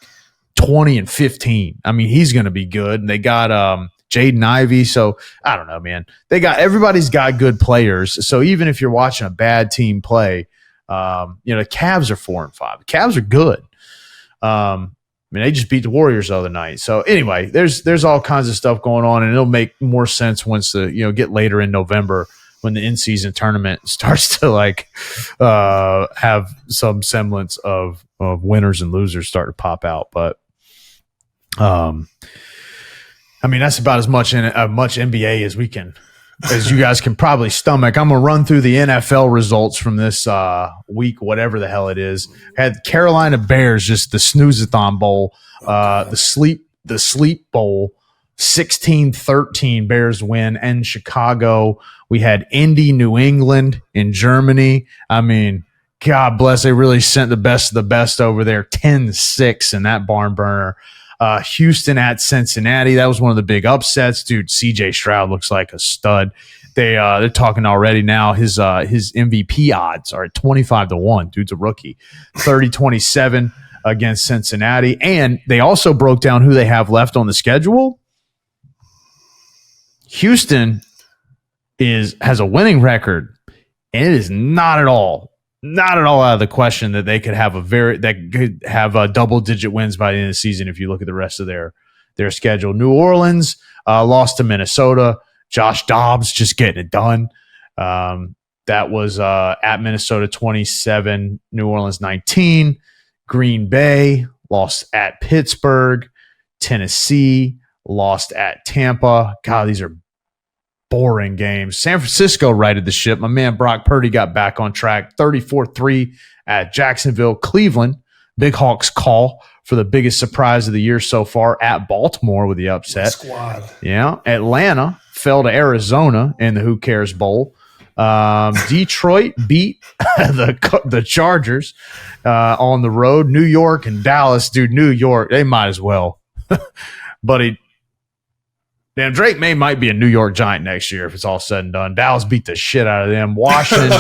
20 and 15. I mean, he's going to be good. And they got Jaden Ivey. So I don't know, man. Everybody's got good players. So even if you're watching a bad team play, the Cavs are 4-5. The Cavs are good. They just beat the Warriors the other night. So anyway, there's all kinds of stuff going on, and it'll make more sense once get later in November when the in-season tournament starts to have some semblance of winners and losers start to pop out. But that's about as much NBA as you guys can probably stomach. I'm going to run through the NFL results from this week, whatever the hell it is. Had Carolina Bears, just the snooze-a-thon bowl, the sleep bowl, 16-13 Bears win in Chicago. We had Indy, New England in Germany. I mean, God bless, they really sent the best of the best over there, 10-6 in that barn burner. Houston at Cincinnati. That was one of the big upsets. Dude, CJ Stroud looks like a stud. They're talking already now. His MVP odds are at 25-1. Dude's a rookie. 30-27 against Cincinnati. And they also broke down who they have left on the schedule. Houston has a winning record, and it is not at all out of the question that they could have double-digit wins by the end of the season if you look at the rest of their schedule. New Orleans lost to Minnesota. Josh Dobbs just getting it done. That was at Minnesota 27, New Orleans 19. Green Bay lost at Pittsburgh. Tennessee lost at Tampa. God, these are boring games. San Francisco righted the ship. My man Brock Purdy got back on track. 34-3 at Jacksonville. Cleveland, Big Hawks call for the biggest surprise of the year so far at Baltimore with the upset. Squad. Yeah. Atlanta fell to Arizona in the Who Cares Bowl. Detroit beat the Chargers on the road. New York and Dallas, dude, New York, they might as well. Buddy, damn, Drake Maye might be a New York Giant next year if it's all said and done. Dallas beat the shit out of them. Washington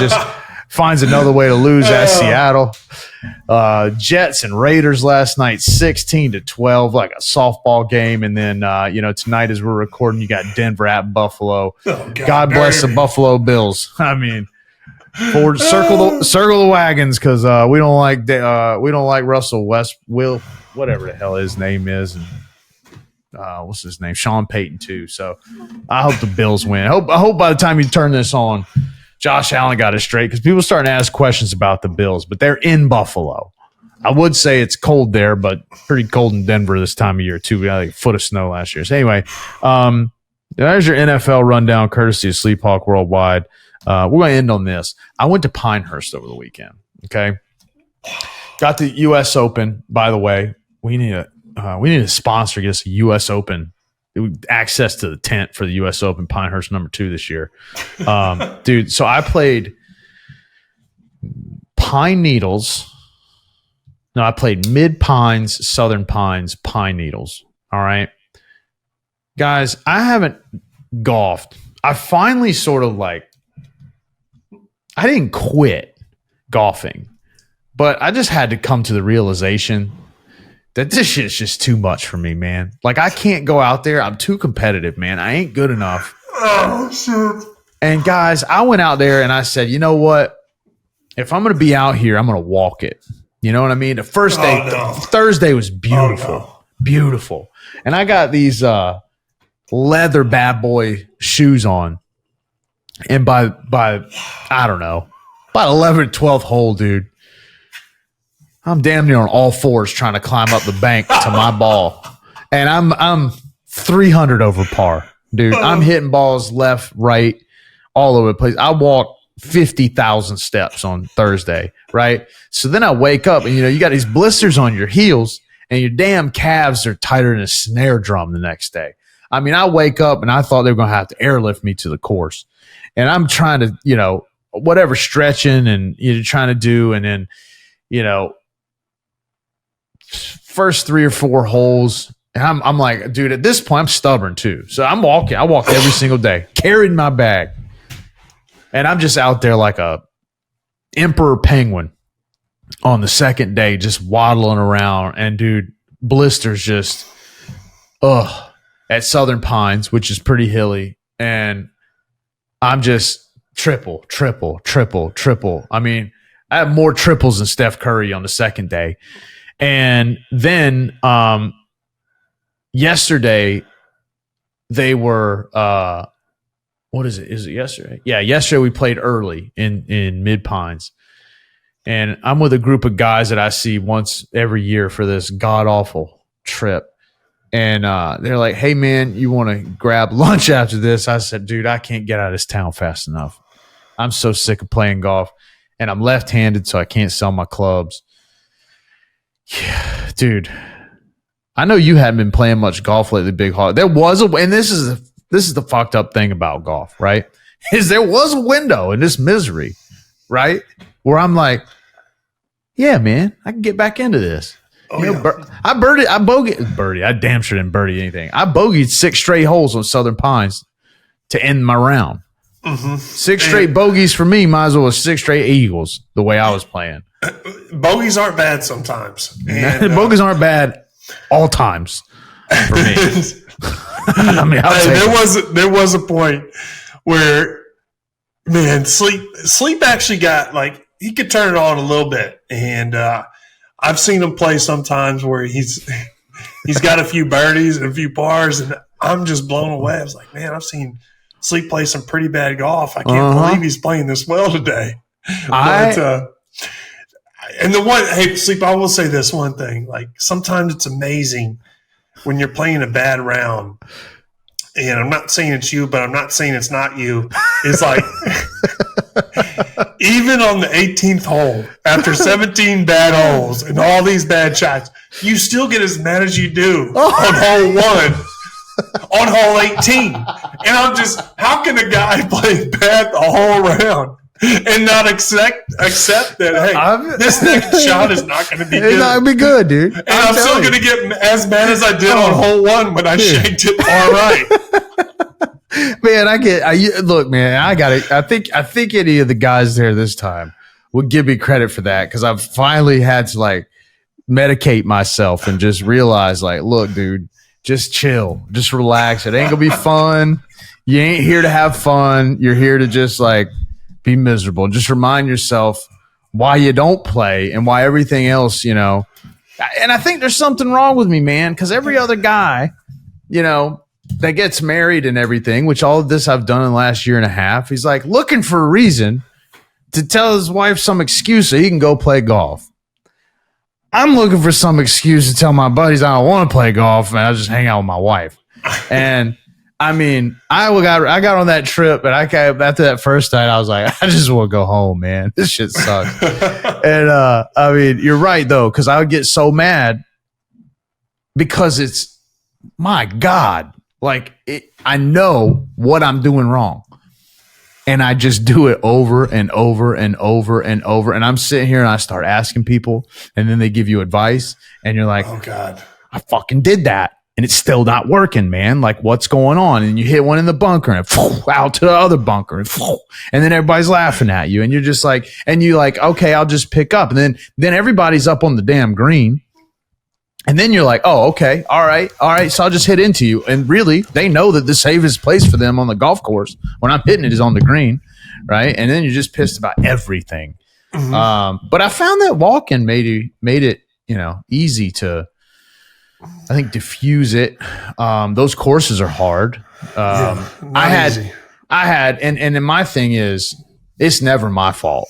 finds another way to lose at Seattle. Jets and Raiders last night, 16-12, like a softball game. And then, tonight as we're recording, you got Denver at Buffalo. Oh, God bless the Buffalo Bills. I mean, circle the wagons because we don't like Russell whatever the hell his name is, and what's his name, Sean Payton too. So I hope the Bills win. I hope by the time you turn this on, Josh Allen got it straight because people are starting to ask questions about the Bills, but they're in Buffalo. I would say it's cold there, but pretty cold in Denver this time of year too. We had like a foot of snow last year. So anyway, there's your NFL rundown courtesy of SleepHawk Worldwide. We're going to end on this. I went to Pinehurst over the weekend. Okay, got the U.S. Open. By the way, we need a sponsor to get us a U.S. Open. Access to the tent for the U.S. Open Pinehurst #2 this year. Dude, so I played Pine Needles. No, I played Mid Pines, Southern Pines, Pine Needles. All right. Guys, I haven't golfed. I finally sort of I didn't quit golfing, but I just had to come to the realization that this shit is just too much for me, man. Like, I can't go out there. I'm too competitive, man. I ain't good enough. Oh, shit. And, guys, I went out there and I said, you know what? If I'm going to be out here, I'm going to walk it. You know what I mean? The first day, Thursday was beautiful. Oh, no. Beautiful. And I got these leather bad boy shoes on. And by I don't know, about 11th, 12th hole, dude, I'm damn near on all fours trying to climb up the bank to my ball. And I'm 300 over par, dude. I'm hitting balls left, right, all over the place. I walked 50,000 steps on Thursday, right? So then I wake up and, you got these blisters on your heels and your damn calves are tighter than a snare drum the next day. I mean, I wake up and I thought they were going to have to airlift me to the course. And I'm trying to, whatever stretching and you're trying to do. And then, first 3 or 4 holes, and I'm like, dude, at this point, I'm stubborn too. So I'm walking. I walk every single day, carried my bag. And I'm just out there like a emperor penguin on the second day, just waddling around. And, dude, blisters just, at Southern Pines, which is pretty hilly. And I'm just triple. I mean, I have more triples than Steph Curry on the second day. And then yesterday they were what is it? Is it yesterday? Yeah, yesterday we played early in Mid Pines. And I'm with a group of guys that I see once every year for this god-awful trip. And they're like, hey, man, you want to grab lunch after this? I said, dude, I can't get out of this town fast enough. I'm so sick of playing golf. And I'm left-handed, so I can't sell my clubs. Yeah, dude. I know you hadn't been playing much golf lately, Big Hawk. There was and this is the fucked up thing about golf, right? Is there was a window in this misery, right? Where I'm like, yeah, man, I can get back into this. Oh, yeah. I bogeyed. I damn sure didn't birdie anything. I bogeyed 6 straight holes on Southern Pines to end my round. Mm-hmm. 6 straight bogeys for me might as well as 6 straight eagles the way I was playing. Bogeys aren't bad sometimes. And, bogeys aren't bad all times for me. I mean, there was a point where, man, sleep actually got he could turn it on a little bit, and I've seen him play sometimes where he's got a few birdies and a few pars, and I'm just blown away. I was like, man, I've seen Sleep play some pretty bad golf. I can't believe he's playing this well today. And the one, hey, Sleep, I will say this one thing. Sometimes it's amazing when you're playing a bad round. And I'm not saying it's you, but I'm not saying it's not you. It's like, even on the 18th hole, after 17 bad holes and all these bad shots, you still get as mad as you do on hole 1, on hole 18. And I'm just, how can a guy play bad the whole round and not accept that, hey, this next shot is not going to be good? It's not going to be good, dude. And I'm still going to get as mad as I did on hole 1 when I shanked it all right. Man, look, man, I got it. I think any of the guys there this time would give me credit for that because I've finally had to like medicate myself and just realize like, look, dude, just chill, just relax. It ain't gonna be fun. You ain't here to have fun. You're here to just like be miserable. Just remind yourself why you don't play and why everything else, you know. And I think there's something wrong with me, man, because every other guy, you know, that gets married and everything, which all of this I've done in the last year and a half, he's like looking for a reason to tell his wife some excuse so he can go play golf. I'm looking for some excuse to tell my buddies I don't want to play golf and I'll just hang out with my wife. And I mean, I got on that trip and after that first night, I was like, I just want to go home, man. This shit sucks. And I mean, you're right though, because I would get so mad because it's, my God, like I know what I'm doing wrong. And I just do it over and over and over and over. And I'm sitting here and I start asking people and then they give you advice and you're like, oh God, I fucking did that. And it's still not working, man. Like what's going on? And you hit one in the bunker and out to the other bunker and then everybody's laughing at you. And you're just like, and you like, okay, I'll just pick up. And then everybody's up on the damn green. And then you're like, oh, okay, all right. So I'll just hit into you. And really, they know that the safest place for them on the golf course when I'm hitting it is on the green, right? And then you're just pissed about everything. Mm-hmm. But I found that walking made it, you know, easy to, I think, diffuse it. Those courses are hard. I had, and my thing is, it's never my fault.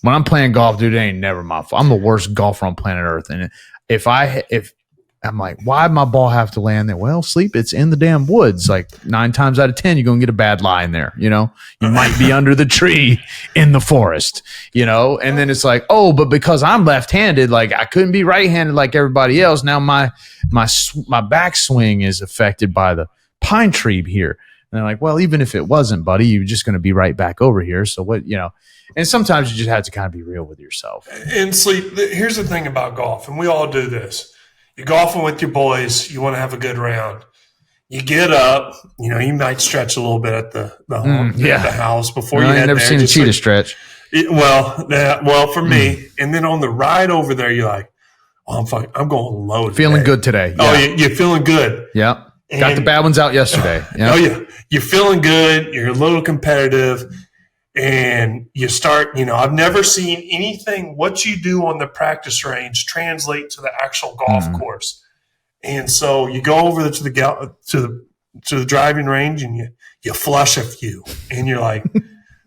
When I'm playing golf, dude, it ain't never my fault. I'm the worst golfer on planet Earth, and if I'm like, why'd my ball have to land there? Well, sleep, it's in the damn woods. Like 9 times out of 10, you're going to get a bad lie in there. You know, you might be under the tree in the forest, you know? And then it's like, oh, but because I'm left-handed, like I couldn't be right-handed like everybody else. Now my backswing is affected by the pine tree here. And they're like, well, even if it wasn't, buddy, you're just going to be right back over here. So what, you know, and sometimes you just have to kind of be real with yourself. And sleep, here's the thing about golf, and we all do this. You're golfing with your boys. You want to have a good round. You get up, you know, you might stretch a little bit at the house before you head there. I've never seen a cheetah stretch. Well, for me. And then on the ride over there, you're like, oh, I'm going low today. Feeling good today. Yeah. Oh, you're feeling good. Yeah. Got the bad ones out yesterday. Yeah. Oh, yeah. You're feeling good. You're a little competitive. And you start, you know, I've never seen anything, what you do on the practice range translate to the actual golf course. And so you go over to the driving range and you flush a few and you're like,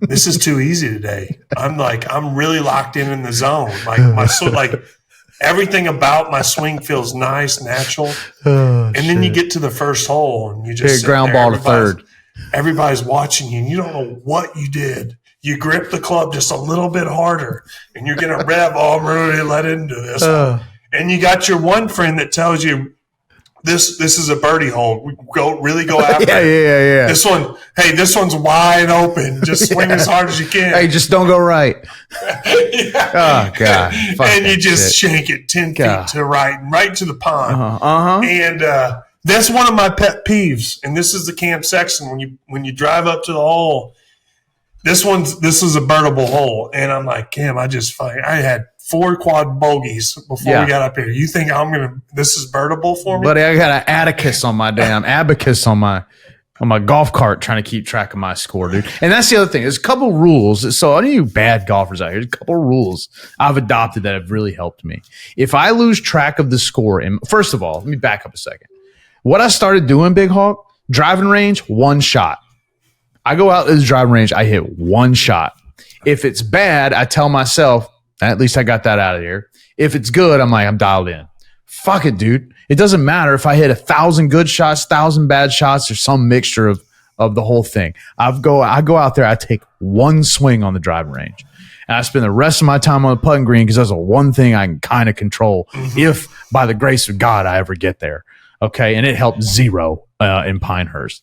this is too easy today. I'm really locked in the zone. Like everything about my swing feels nice, natural. And then you get to the first hole and you just ground ball to third. Everybody's watching you and you don't know what you did. You grip the club just a little bit harder and you're going to rev, I'm really let into this. And you got your one friend that tells you this is a birdie hole. Go after it. Yeah. This one's wide open. Just swing as hard as you can. Hey, just don't go right. Oh, God. And you just shank it 10 feet to right to the pond. And that's one of my pet peeves. And this is the Camp Sexton. When you drive up to the hole, this is a birdable hole. And I'm like, Cam, I had 4 quad bogeys before we got up here. You think this is birdable for me? Buddy, I got an abacus on my golf cart trying to keep track of my score, dude. And that's the other thing. There's a couple rules. So any of you bad golfers out here, there's a couple rules I've adopted that have really helped me. If I lose track of the score, first of all, let me back up a second. What I started doing, Big Hawk, driving range, 1 shot. I go out to the driving range, I hit 1 shot. If it's bad, I tell myself, at least I got that out of here. If it's good, I'm like, I'm dialed in. Fuck it, dude. It doesn't matter if I hit 1,000 good shots, 1,000 bad shots, or some mixture of the whole thing. I go out there, I take 1 swing on the driving range. And I spend the rest of my time on the putting green because that's the one thing I can kind of control if, by the grace of God, I ever get there. Okay, and it helped 0 in Pinehurst.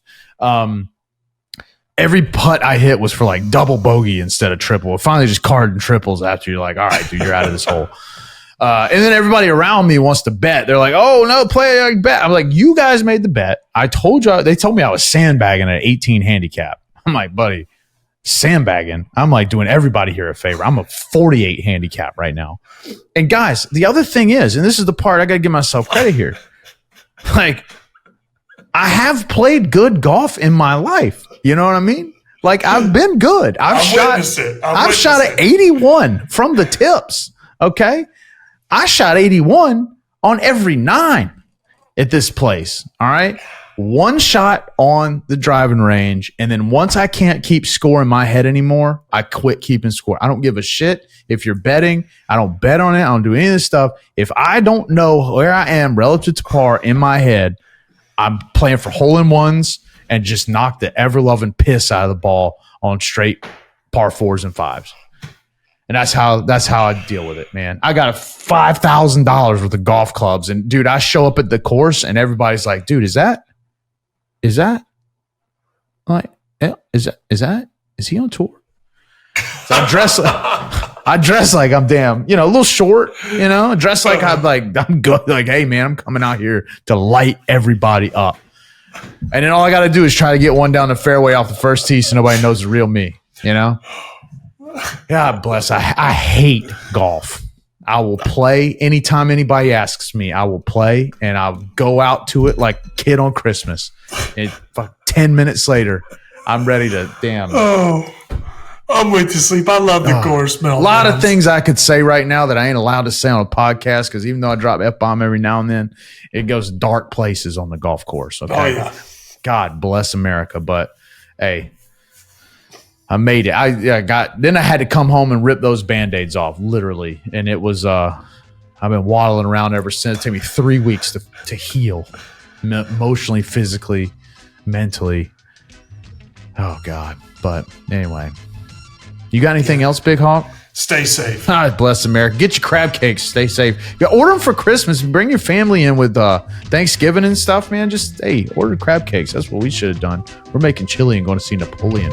Every putt I hit was for like double bogey instead of triple. It finally just carded triples after you're like, all right, dude, you're out of this hole. And then everybody around me wants to bet. They're like, oh, no, play like bet. I'm like, you guys made the bet. I told you. They told me I was sandbagging at 18 handicap. I'm like, buddy, sandbagging? I'm like doing everybody here a favor. I'm a 48 handicap right now. And guys, the other thing is, and this is the part I got to give myself credit here. Like, I have played good golf in my life. You know what I mean? Like, I've been good. I've shot at 81 from the tips. Okay. I shot 81 on every 9 at this place. All right. One shot on the driving range. And then once I can't keep score in my head anymore, I quit keeping score. I don't give a shit if you're betting. I don't bet on it. I don't do any of this stuff. If I don't know where I am relative to par in my head, I'm playing for hole-in-ones and just knock the ever-loving piss out of the ball on straight par 4s and 5s. And that's how I deal with it, man. I got $5,000 worth of golf clubs. And, dude, I show up at the course and everybody's like, dude, is he on tour? So I dress like I'm damn, a little short, I dress like I'm good. Like, hey man, I'm coming out here to light everybody up. And then all I got to do is try to get one down the fairway off the first tee so nobody knows the real me, God bless. I hate golf. I will play anytime anybody asks me. I will play and I'll go out to it like a kid on Christmas. And 10 minutes later, I'm ready to Oh, I'm with you, Sleep. I love the course meltdowns. A lot of things I could say right now that I ain't allowed to say on a podcast because even though I drop F-bomb every now and then, it goes dark places on the golf course. Okay? Oh, yeah. God bless America. But, hey, I made it. Then I had to come home and rip those Band-Aids off, literally. And it was, I've been waddling around ever since. It took me 3 weeks to heal emotionally, physically, mentally. Oh, God. But anyway, you got anything else, Big Hawk? Stay safe. God bless America. Get your crab cakes. Stay safe. Order them for Christmas. Bring your family in with Thanksgiving and stuff, man. Just, order crab cakes. That's what we should have done. We're making chili and going to see Napoleon.